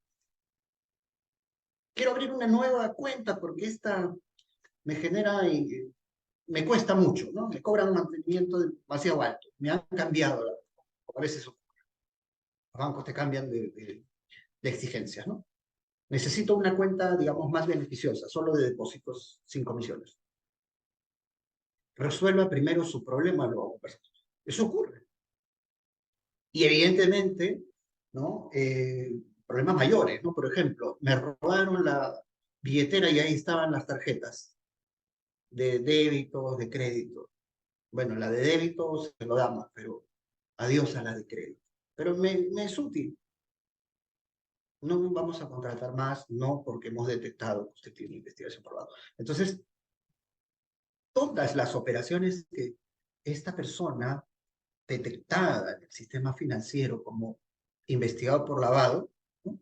Quiero abrir una nueva cuenta porque esta me genera y me cuesta mucho, ¿no? Me cobran un mantenimiento demasiado alto. Me han cambiado, a veces los bancos te cambian de exigencias, ¿no? Necesito una cuenta, digamos, más beneficiosa, solo de depósitos sin comisiones. Resuelva primero su problema, luego conversamos. Eso ocurre. Y evidentemente, ¿no? Problemas mayores, ¿no? Por ejemplo, me robaron la billetera y ahí estaban las tarjetas de débito, de crédito. Bueno, la de débito se lo damos, pero adiós a la de crédito. Pero me es útil. No vamos a contratar más, no porque hemos detectado que usted tiene investigación por lado. Entonces, todas las operaciones que esta persona detectada en el sistema financiero como investigado por lavado, ¿no?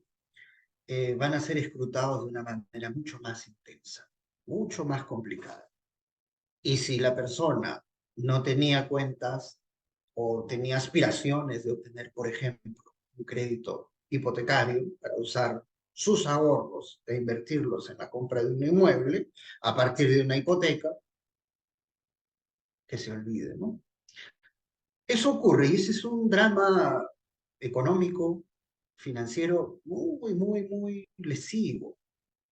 Van a ser escrutados de una manera mucho más intensa, mucho más complicada. Y si la persona no tenía cuentas o tenía aspiraciones de obtener, por ejemplo, un crédito hipotecario para usar sus ahorros e invertirlos en la compra de un inmueble a partir de una hipoteca, que se olvide, ¿no? Eso ocurre y ese es un drama económico, financiero muy lesivo.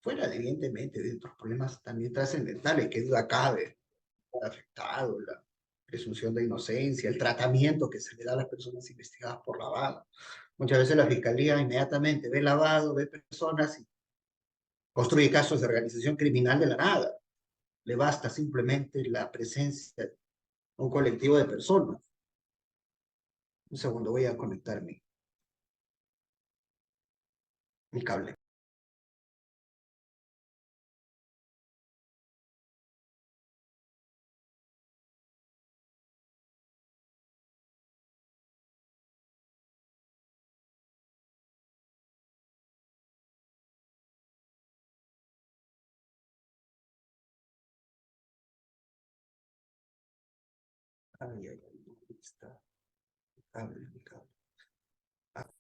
Fuera, evidentemente, de otros problemas también trascendentales, que duda cabe, el afectado, la presunción de inocencia, el tratamiento que se le da a las personas investigadas por lavado. Muchas veces la fiscalía inmediatamente ve lavado, ve personas y construye casos de organización criminal de la nada. Le basta simplemente la presencia de un colectivo de personas. Un segundo, voy a conectar mi cable. Ay, ay, ay, ¿dónde está? El cable. Ah,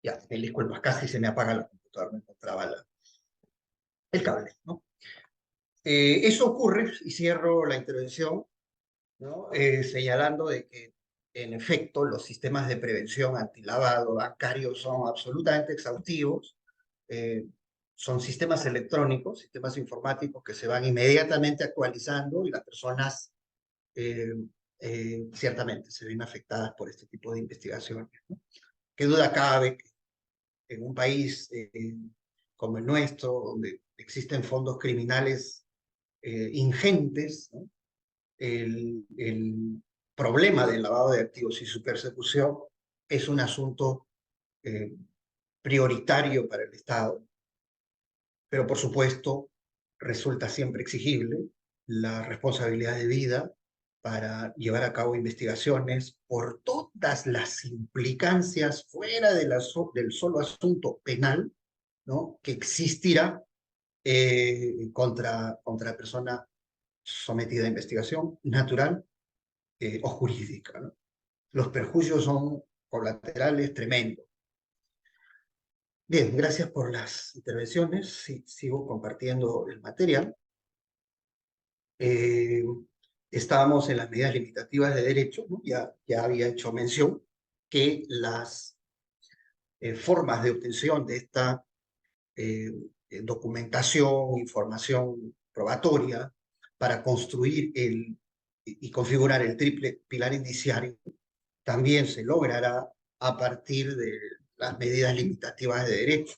ya, el disculpas, casi se me apaga la computadora, me encontraba el cable, ¿no? Eso ocurre, y cierro la intervención, ¿no? Señalando de que, en efecto, los sistemas de prevención antilavado bancario son absolutamente exhaustivos. eh, Son sistemas electrónicos, sistemas informáticos que se van inmediatamente actualizando y las personas eh, ciertamente se ven afectadas por este tipo de investigaciones, ¿no? Qué duda cabe que en un país como el nuestro, donde existen fondos criminales ingentes, ¿no? El problema del lavado de activos y su persecución es un asunto eh, prioritario para el Estado, pero por supuesto resulta siempre exigible la responsabilidad debida para llevar a cabo investigaciones por todas las implicancias fuera de del solo asunto penal, ¿no? Que existirá contra persona sometida a investigación natural o jurídica, ¿no? Los perjuicios son colaterales tremendos. Bien, gracias por las intervenciones. Sí, sigo compartiendo el material. Eh, Estábamos en las medidas limitativas de derecho, ¿no? Ya había hecho mención que las formas de obtención de esta documentación, información probatoria para construir y configurar el triple pilar indiciario también se logrará a partir de las medidas limitativas de derecho,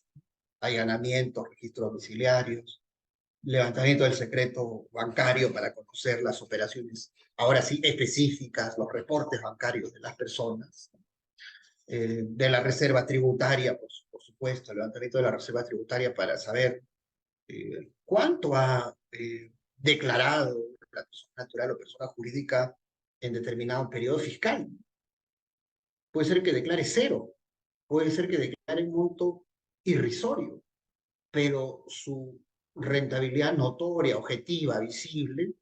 allanamientos, registros domiciliarios, levantamiento del secreto bancario para conocer las operaciones, ahora sí, específicas, los reportes bancarios de las personas, de la reserva tributaria, por supuesto, el levantamiento de la reserva tributaria para saber cuánto ha declarado la persona natural o persona jurídica en determinado periodo fiscal. Puede ser que declare cero, puede ser que declare un monto irrisorio, pero su rentabilidad notoria, objetiva, visible,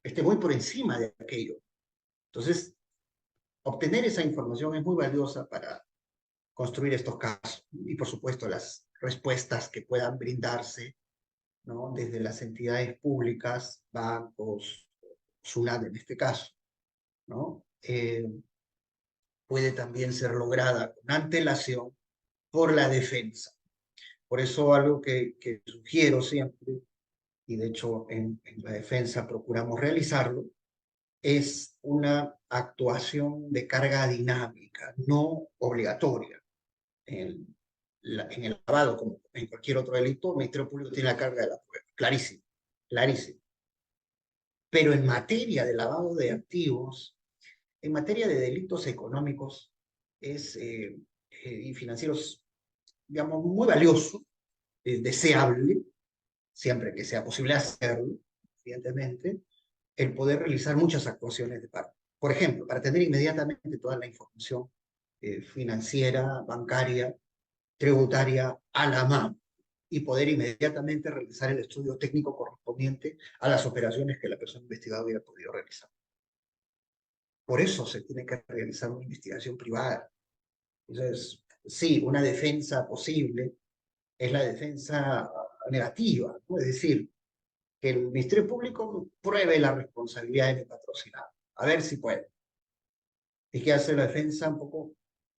esté muy por encima de aquello. Entonces, obtener esa información es muy valiosa para construir estos casos y, por supuesto, las respuestas que puedan brindarse, ¿no? Desde las entidades públicas, bancos, SUNAT en este caso, ¿no? Puede también ser lograda con antelación por la defensa. Por eso algo que sugiero siempre, y de hecho en la defensa procuramos realizarlo, es una actuación de carga dinámica, no obligatoria. En el lavado, como en cualquier otro delito, el Ministerio Público tiene la carga de la prueba, clarísimo, clarísimo. Pero en materia de lavado de activos, en materia de delitos económicos y financieros, digamos, muy valioso, deseable, siempre que sea posible hacerlo, evidentemente, el poder realizar muchas actuaciones de parte. Por ejemplo, para tener inmediatamente toda la información financiera, bancaria, tributaria a la mano y poder inmediatamente realizar el estudio técnico correspondiente a las operaciones que la persona investigada hubiera podido realizar. Por eso se tiene que realizar una investigación privada. Entonces, sí, una defensa posible es la defensa negativa, ¿no? Es decir, que el Ministerio Público pruebe la responsabilidad de mi patrocinado, a ver si puede. Y que hace la defensa un poco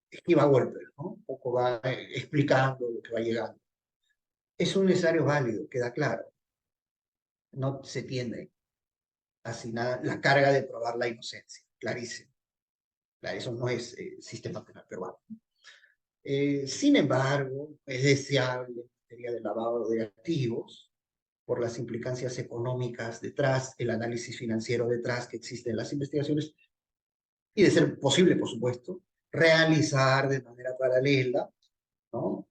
esquiva golpes, ¿no? Un poco va explicando lo que va llegando. Es un necesario válido, queda claro. No se tiene asignada la carga de probar la inocencia, clarísimo. Claro, eso no es sistema penal peruano. Sin embargo, es deseable en materia de lavado de activos, por las implicancias económicas detrás, el análisis financiero detrás que existe en las investigaciones, y de ser posible, por supuesto, realizar de manera paralela, ¿no?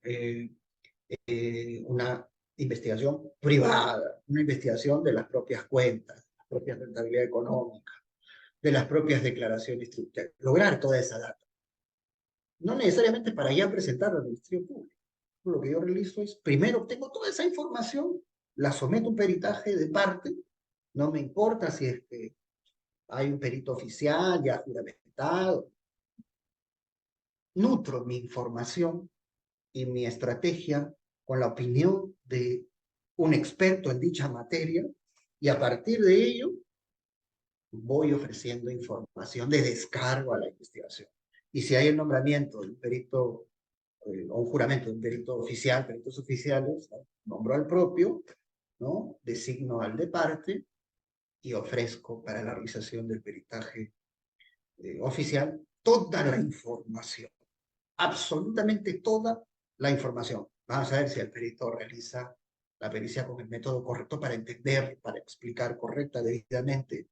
Una investigación privada, una investigación de las propias cuentas, de la propia rentabilidad económica, de las propias declaraciones tributarias, lograr toda esa data. No necesariamente para ya presentarla al Ministerio Público. Lo que yo realizo es, primero obtengo toda esa información, la someto a un peritaje de parte, no me importa si es que hay un perito oficial ya juramentado, nutro mi información y mi estrategia con la opinión de un experto en dicha materia y a partir de ello voy ofreciendo información de descargo a la investigación. Y si hay el nombramiento de un perito o un juramento de un perito oficial, peritos oficiales, ¿no? Nombro al propio, ¿no? Designo al de parte y ofrezco para la realización del peritaje oficial toda la información, absolutamente toda la información. Vamos a ver si el perito realiza la pericia con el método correcto para entender, para explicar correcta, debidamente,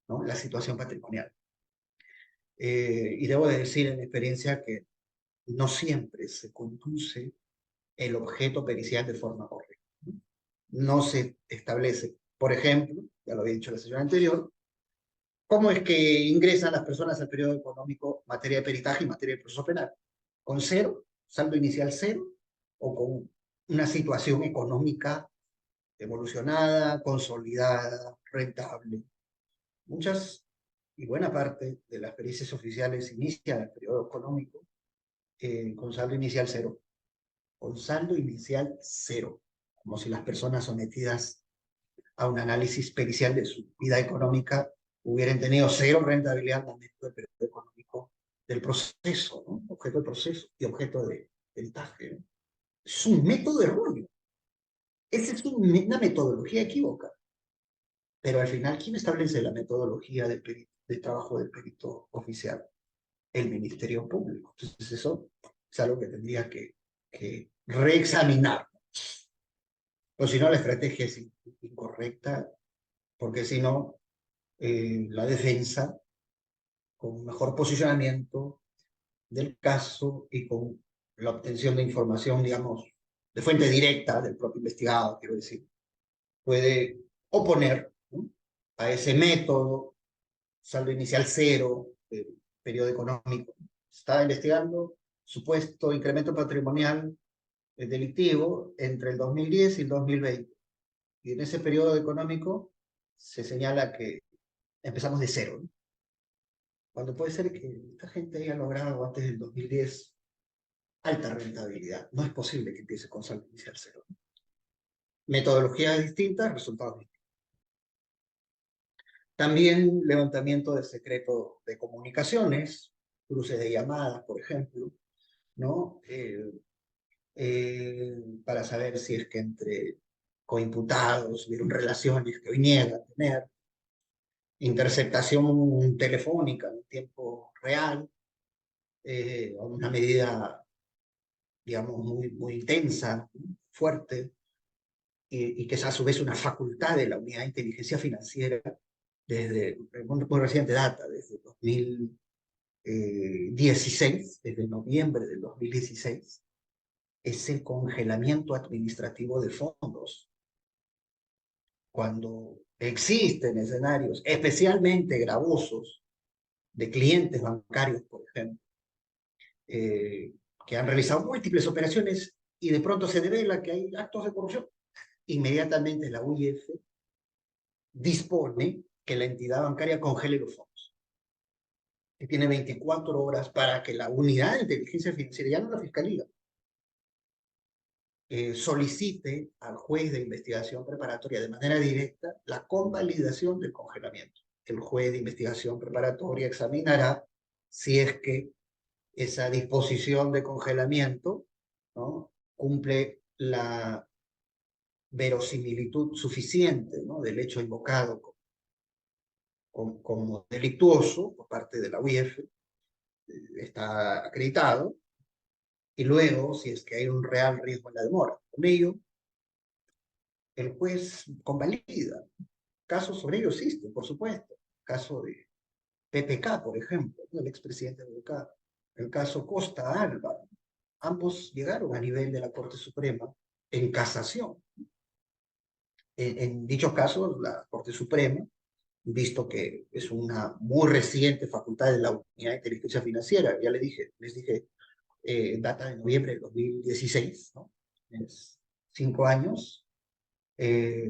¿no? La situación patrimonial. Y debo de decir en experiencia que no siempre se conduce el objeto pericial de forma correcta. No se establece, por ejemplo, ya lo había dicho la sesión anterior, cómo es que ingresan las personas al periodo económico en materia de peritaje y materia de proceso penal. ¿Con cero, saldo inicial cero, o con una situación económica evolucionada, consolidada, rentable? Muchas y buena parte de las pericias oficiales inician el periodo económico con saldo inicial cero. Con saldo inicial cero, como si las personas sometidas a un análisis pericial de su vida económica hubieran tenido cero rentabilidad al momento del periodo económico del proceso, ¿no? Objeto del proceso y objeto de peritaje, ¿no? Es un método erróneo. Esa es una metodología equívoca. Pero al final, ¿quién establece la metodología de trabajo del perito oficial? El Ministerio Público. Entonces eso es algo que tendría que reexaminar. O si no, la estrategia es incorrecta, porque si no, la defensa, con un mejor posicionamiento del caso y con la obtención de información, digamos, de fuente directa del propio investigado, quiero decir, puede oponer, ¿no?, a ese método, saldo inicial cero, del periodo económico. Está investigando supuesto incremento patrimonial delictivo entre el 2010 y el 2020. Y en ese periodo económico se señala que empezamos de cero, ¿no? Cuando puede ser que esta gente haya logrado antes del 2010 alta rentabilidad. No es posible que empiece con saldo inicial cero, ¿no? Metodologías distintas, resultados distintos. También levantamiento de secreto de comunicaciones, cruces de llamadas, por ejemplo, ¿no? Para saber si es que entre coimputados hubieron relaciones que hoy niegan tener, interceptación telefónica en tiempo real, una medida, digamos, muy intensa, fuerte, y que es a su vez una facultad de la Unidad de Inteligencia Financiera desde muy reciente data, desde 2016, desde noviembre del 2016, es el congelamiento administrativo de fondos. Cuando existen escenarios especialmente gravosos de clientes bancarios, por ejemplo, que han realizado múltiples operaciones y de pronto se devela que hay actos de corrupción, inmediatamente la UIF dispone que la entidad bancaria congele los fondos, que tiene 24 horas para que la unidad de inteligencia financiera, ya no la fiscalía, solicite al juez de investigación preparatoria de manera directa la convalidación del congelamiento. El juez de investigación preparatoria examinará si es que esa disposición de congelamiento, ¿no?, cumple la verosimilitud suficiente, ¿no?, del hecho invocado como delictuoso por parte de la UIF, está acreditado, y luego, si es que hay un real riesgo en la demora. Con ello, el juez convalida. Casos sobre ello existen, por supuesto. El caso de PPK, por ejemplo, el expresidente de PPK. El caso Costa Alba. Ambos llegaron a nivel de la Corte Suprema en casación. En dichos casos, la Corte Suprema, visto que es una muy reciente facultad de la Unidad de Inteligencia Financiera, ya les dije, data de noviembre de 2016, ¿no? Es 5 años, eh,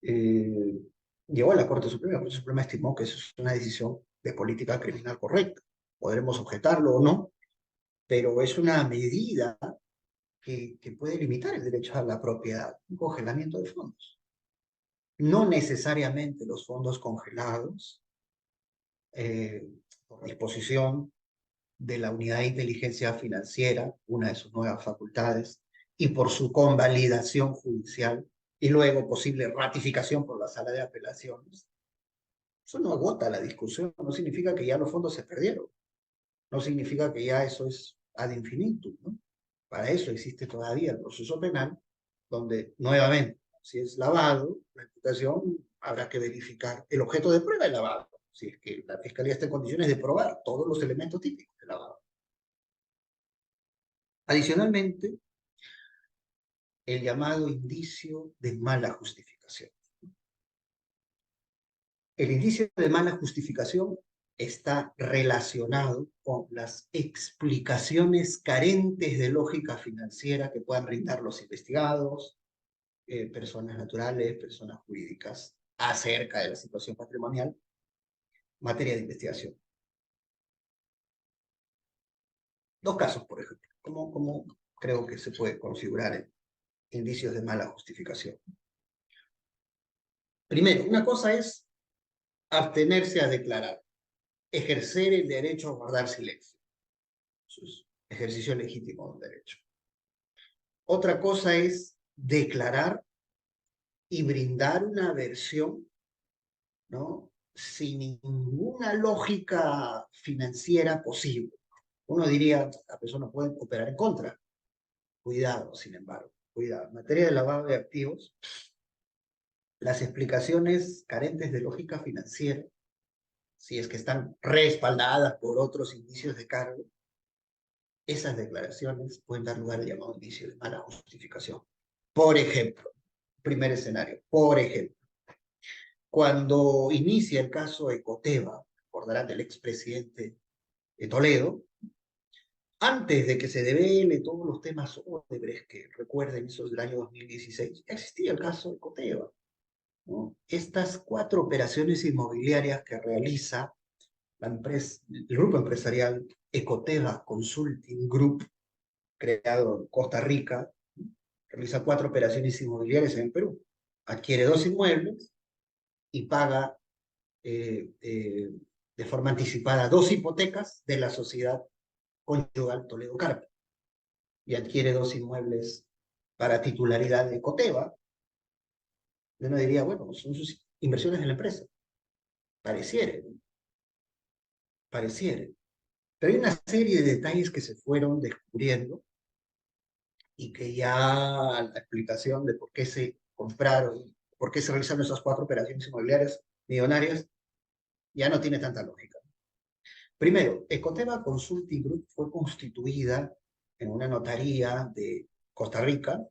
eh, llegó a la Corte Suprema. La Corte Suprema estimó que eso es una decisión de política criminal correcta. Podremos objetarlo o no, pero es una medida que puede limitar el derecho a la propiedad, un congelamiento de fondos. No necesariamente los fondos congelados, por disposición de la Unidad de Inteligencia Financiera, una de sus nuevas facultades, y por su convalidación judicial, y luego posible ratificación por la Sala de Apelaciones. Eso no agota la discusión, no significa que ya los fondos se perdieron, no significa que ya eso es ad infinitum, ¿no? Para eso existe todavía el proceso penal, donde nuevamente, si es lavado, la imputación habrá que verificar el objeto de prueba de lavado, si es que la Fiscalía está en condiciones de probar todos los elementos típicos de lavado. Adicionalmente, el llamado indicio de mala justificación. El indicio de mala justificación está relacionado con las explicaciones carentes de lógica financiera que puedan brindar los investigados, personas naturales, personas jurídicas, acerca de la situación patrimonial, materia de investigación. Dos casos, por ejemplo. ¿Cómo creo que se puede configurar indicios de mala justificación? Primero, una cosa es abstenerse a declarar, ejercer el derecho a guardar silencio. Eso es ejercicio legítimo de un derecho. Otra cosa es declarar y brindar una versión, ¿no?, sin ninguna lógica financiera posible. Uno diría, la persona puede operar en contra. Cuidado, sin embargo, cuidado. En materia de lavado de activos, las explicaciones carentes de lógica financiera, si es que están respaldadas por otros indicios de cargo, esas declaraciones pueden dar lugar al llamado indicio de mala justificación. Por ejemplo, primer escenario, por ejemplo, cuando inicia el caso Ecoteva, recordarán del expresidente de Toledo, antes de que se devele todos los temas Odebrecht, que recuerden esos del año 2016, existía el caso Ecoteva, ¿no? Estas 4 operaciones inmobiliarias que realiza la empresa, el grupo empresarial Ecoteva Consulting Group, creado en Costa Rica, realiza 4 operaciones inmobiliarias en el Perú. Adquiere 2 inmuebles y paga de forma anticipada 2 hipotecas de la sociedad conyugal Toledo Carpa. Y adquiere 2 inmuebles para titularidad de Ecoteva. Uno diría, bueno, son sus inversiones de la empresa. Pareciere, ¿no? Pareciere. Pero hay una serie de detalles que se fueron descubriendo y que ya la explicación de por qué se compraron, por qué se realizaron esas 4 operaciones inmobiliarias millonarias, ya no tiene tanta lógica. Primero, Ecoteva Consulting Group fue constituida en una notaría de Costa Rica.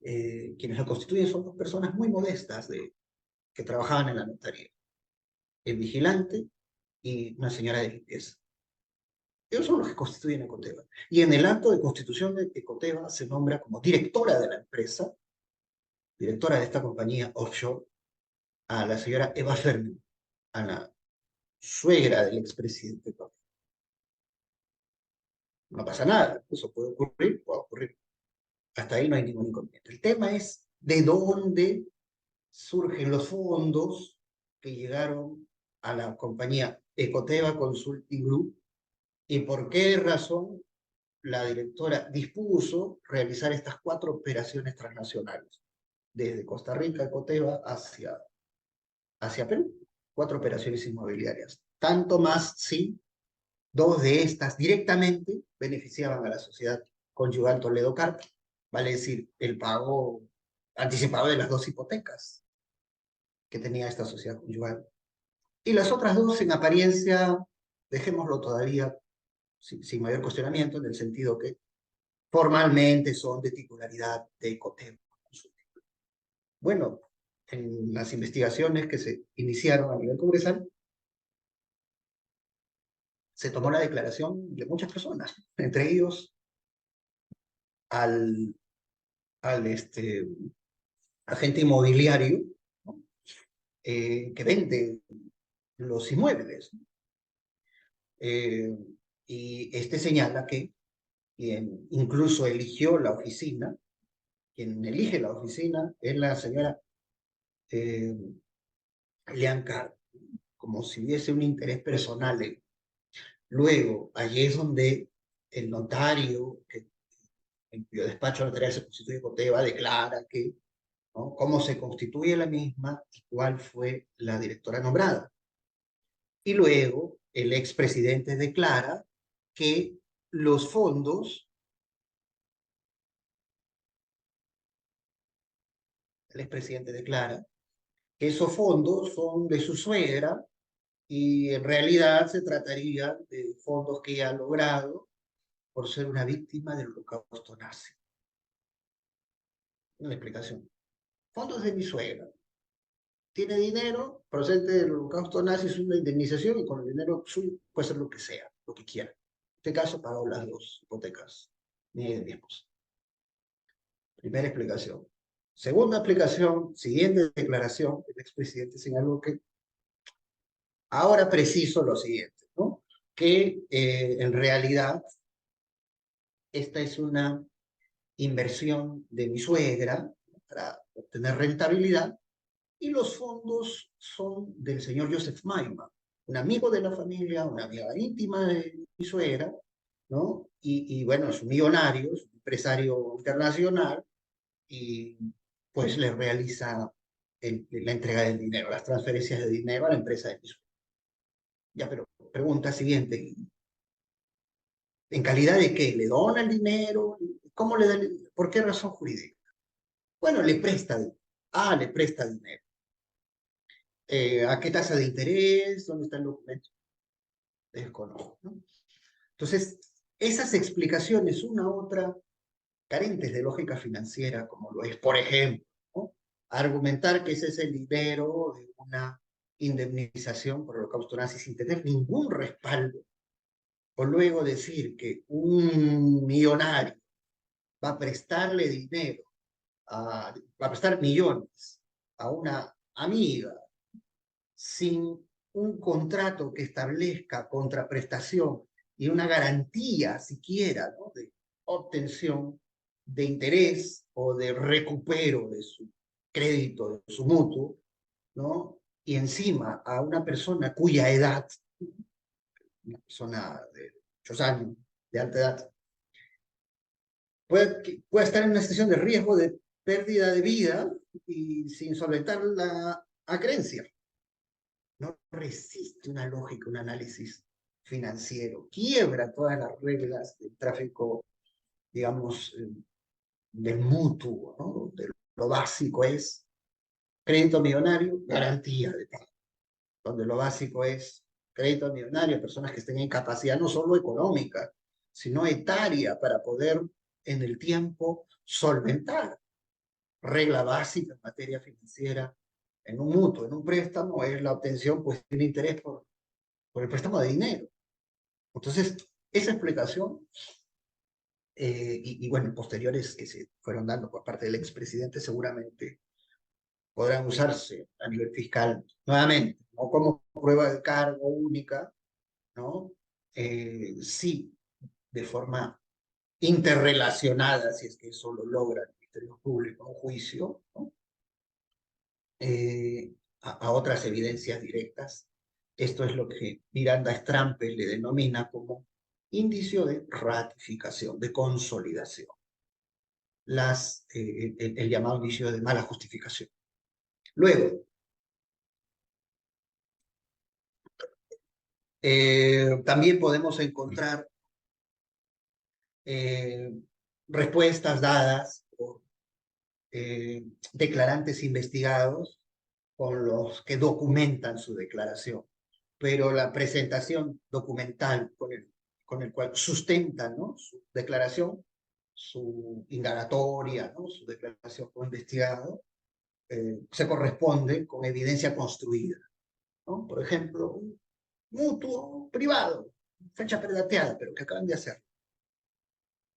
Quienes la constituyen son 2 personas muy modestas que trabajaban en la notaría. El vigilante y una señora de limpieza. Ellos son los que constituyen Ecoteva. Y en el acto de constitución de Ecoteva se nombra como directora de la empresa, directora de esta compañía offshore, a la señora Eva Fermi, a la suegra del expresidente. No pasa nada, eso puede ocurrir, puede ocurrir. Hasta ahí no hay ningún inconveniente. El tema es de dónde surgen los fondos que llegaron a la compañía Ecoteva Consulting Group y por qué razón la directora dispuso realizar estas 4 operaciones transnacionales, desde Costa Rica, Ecoteva, hacia Perú. 4 operaciones inmobiliarias. Tanto más si 2 de estas directamente beneficiaban a la sociedad conyugal Toledo Carpa, vale decir, el pago anticipado de las 2 hipotecas que tenía esta sociedad conyugal. Y las otras 2, en apariencia, dejémoslo todavía sin mayor cuestionamiento, en el sentido que formalmente son de titularidad de Ecoteva. Bueno, en las investigaciones que se iniciaron a nivel congresal, se tomó la declaración de muchas personas, entre ellos al, al agente inmobiliario, ¿no? Que vende los inmuebles. Eh, y este señala que quien incluso eligió la oficina, quien elige la oficina es la señora eh, Leanne Carr, como si hubiese un interés personal. Luego, allí es donde el notario, que en cuyo despacho notarial se constituye Coteva, declara que, ¿no?, cómo se constituye la misma y cuál fue la directora nombrada. Y luego el expresidente declara que los fondos, el expresidente declara que esos fondos son de su suegra y en realidad se trataría de fondos que ella ha logrado por ser una víctima del holocausto nazi. Una explicación. Fondos de mi suegra. Tiene dinero procedente del holocausto nazi, es una indemnización y con el dinero suyo puede ser lo que sea, lo que quiera. En este caso pagó las dos hipotecas, ni de mi esposa. Primera explicación. Segunda explicación, siguiente declaración, el expresidente señaló que ahora preciso lo siguiente, ¿no? Que en realidad esta es una inversión de mi suegra para obtener rentabilidad y los fondos son del señor Joseph Maima, un amigo de la familia, una amiga íntima de mi suegra, ¿no? Y bueno, es un millonario, es un empresario internacional y pues le realiza la entrega del dinero, las transferencias de dinero a la empresa de mi suegra. Ya, pero pregunta siguiente, ¿en calidad de qué? ¿Le dona el dinero? ¿Cómo le da ¿Por qué razón jurídica? Bueno, le presta. Le presta dinero. ¿A qué tasa de interés? ¿Dónde está el documento? Desconozco, ¿no? Entonces, esas explicaciones, una u otra, carentes de lógica financiera, como lo es, por ejemplo, ¿no?, argumentar que ese es el dinero de una indemnización por el holocausto nazi sin tener ningún respaldo, o luego decir que un millonario va a prestarle dinero, va a prestar millones a una amiga sin un contrato que establezca contraprestación y una garantía siquiera, ¿no?, de obtención de interés o de recupero de su crédito, de su mutuo, ¿no? Y encima a una persona cuya edad, una persona de muchos años, de alta edad, puede estar en una situación de riesgo de pérdida de vida y sin solventar la acreencia. No resiste una lógica, un análisis financiero, quiebra todas las reglas del tráfico, digamos, del mutuo, ¿no? Donde lo básico es crédito millonario, garantía de pago. Donde lo básico es crédito millonario, personas que estén en capacidad no solo económica, sino etaria para poder en el tiempo solventar. Regla básica en materia financiera, en un mutuo, en un préstamo, es la obtención pues, de un interés por el préstamo de dinero. Entonces, esa explicación, y bueno, posteriores que se fueron dando por parte del expresidente, seguramente podrán usarse a nivel fiscal nuevamente, no como prueba de cargo única, ¿no? Sí, de forma interrelacionada, si es que eso lo logra el Ministerio Público en un juicio, ¿no? A otras evidencias directas. Esto es lo que Miranda Strampel le denomina como indicio de ratificación, de consolidación. El llamado indicio de mala justificación. Luego, también podemos encontrar respuestas dadas por declarantes investigados con los que documentan su declaración, pero la presentación documental con el cual sustentan, ¿no?, su declaración, su indagatoria, ¿no?, su declaración como investigado, se corresponde con evidencia construida, ¿no? Por ejemplo, un mutuo privado, fecha predateada, pero que acaban de hacer,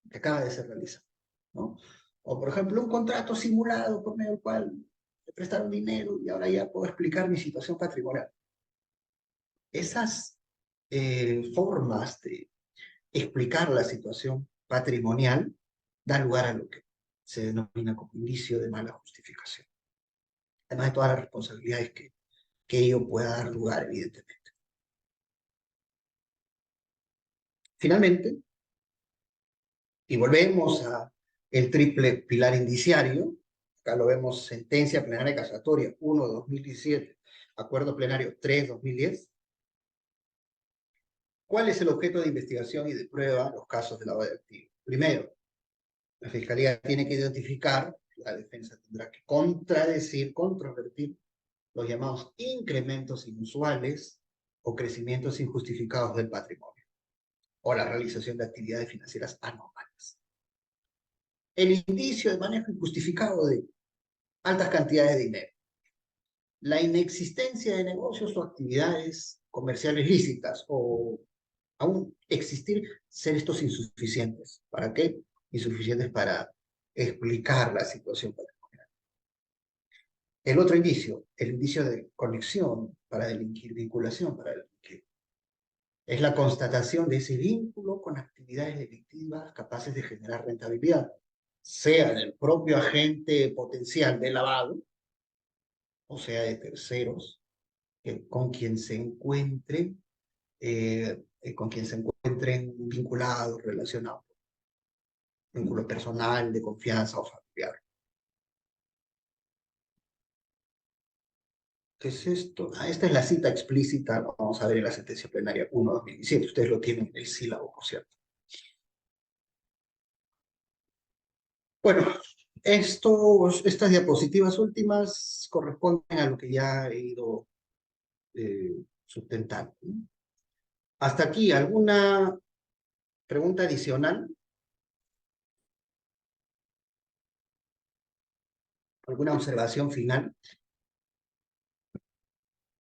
que acaba de ser realizado, ¿no? O, por ejemplo, un contrato simulado por medio del cual me prestaron dinero y ahora ya puedo explicar mi situación patrimonial. Esas formas de explicar la situación patrimonial dan lugar a lo que se denomina como indicio de mala justificación. Además de todas las responsabilidades que ello pueda dar lugar, evidentemente. Finalmente, y volvemos a el triple pilar indiciario, acá lo vemos: sentencia plenaria casatoria 1/2017, acuerdo plenario 3/2010. ¿Cuál es el objeto de investigación y de prueba en los casos de lavado de activos? Primero, la Fiscalía tiene que identificar, la defensa tendrá que contradecir, controvertir los llamados incrementos inusuales o crecimientos injustificados del patrimonio, o la realización de actividades financieras anormales. El indicio de manejo injustificado de altas cantidades de dinero. La inexistencia de negocios o actividades comerciales lícitas, o aún existir, ser estos insuficientes. ¿Para qué? Insuficientes para explicar la situación patrimonial. El otro indicio, el indicio de conexión para delinquir, vinculación para delinquir, es la constatación de ese vínculo con actividades delictivas capaces de generar rentabilidad, sea del propio agente potencial de lavado, o sea de terceros, con quien se encuentren vinculados, relacionados, vínculo personal, de confianza o familiar. ¿Qué es esto? Esta es la cita explícita, lo vamos a ver en la sentencia plenaria 1/2017. Ustedes lo tienen en el sílabo, por cierto. Bueno, estas diapositivas últimas corresponden a lo que ya he ido sustentando, ¿no? Hasta aquí, ¿alguna pregunta adicional? ¿Alguna observación final?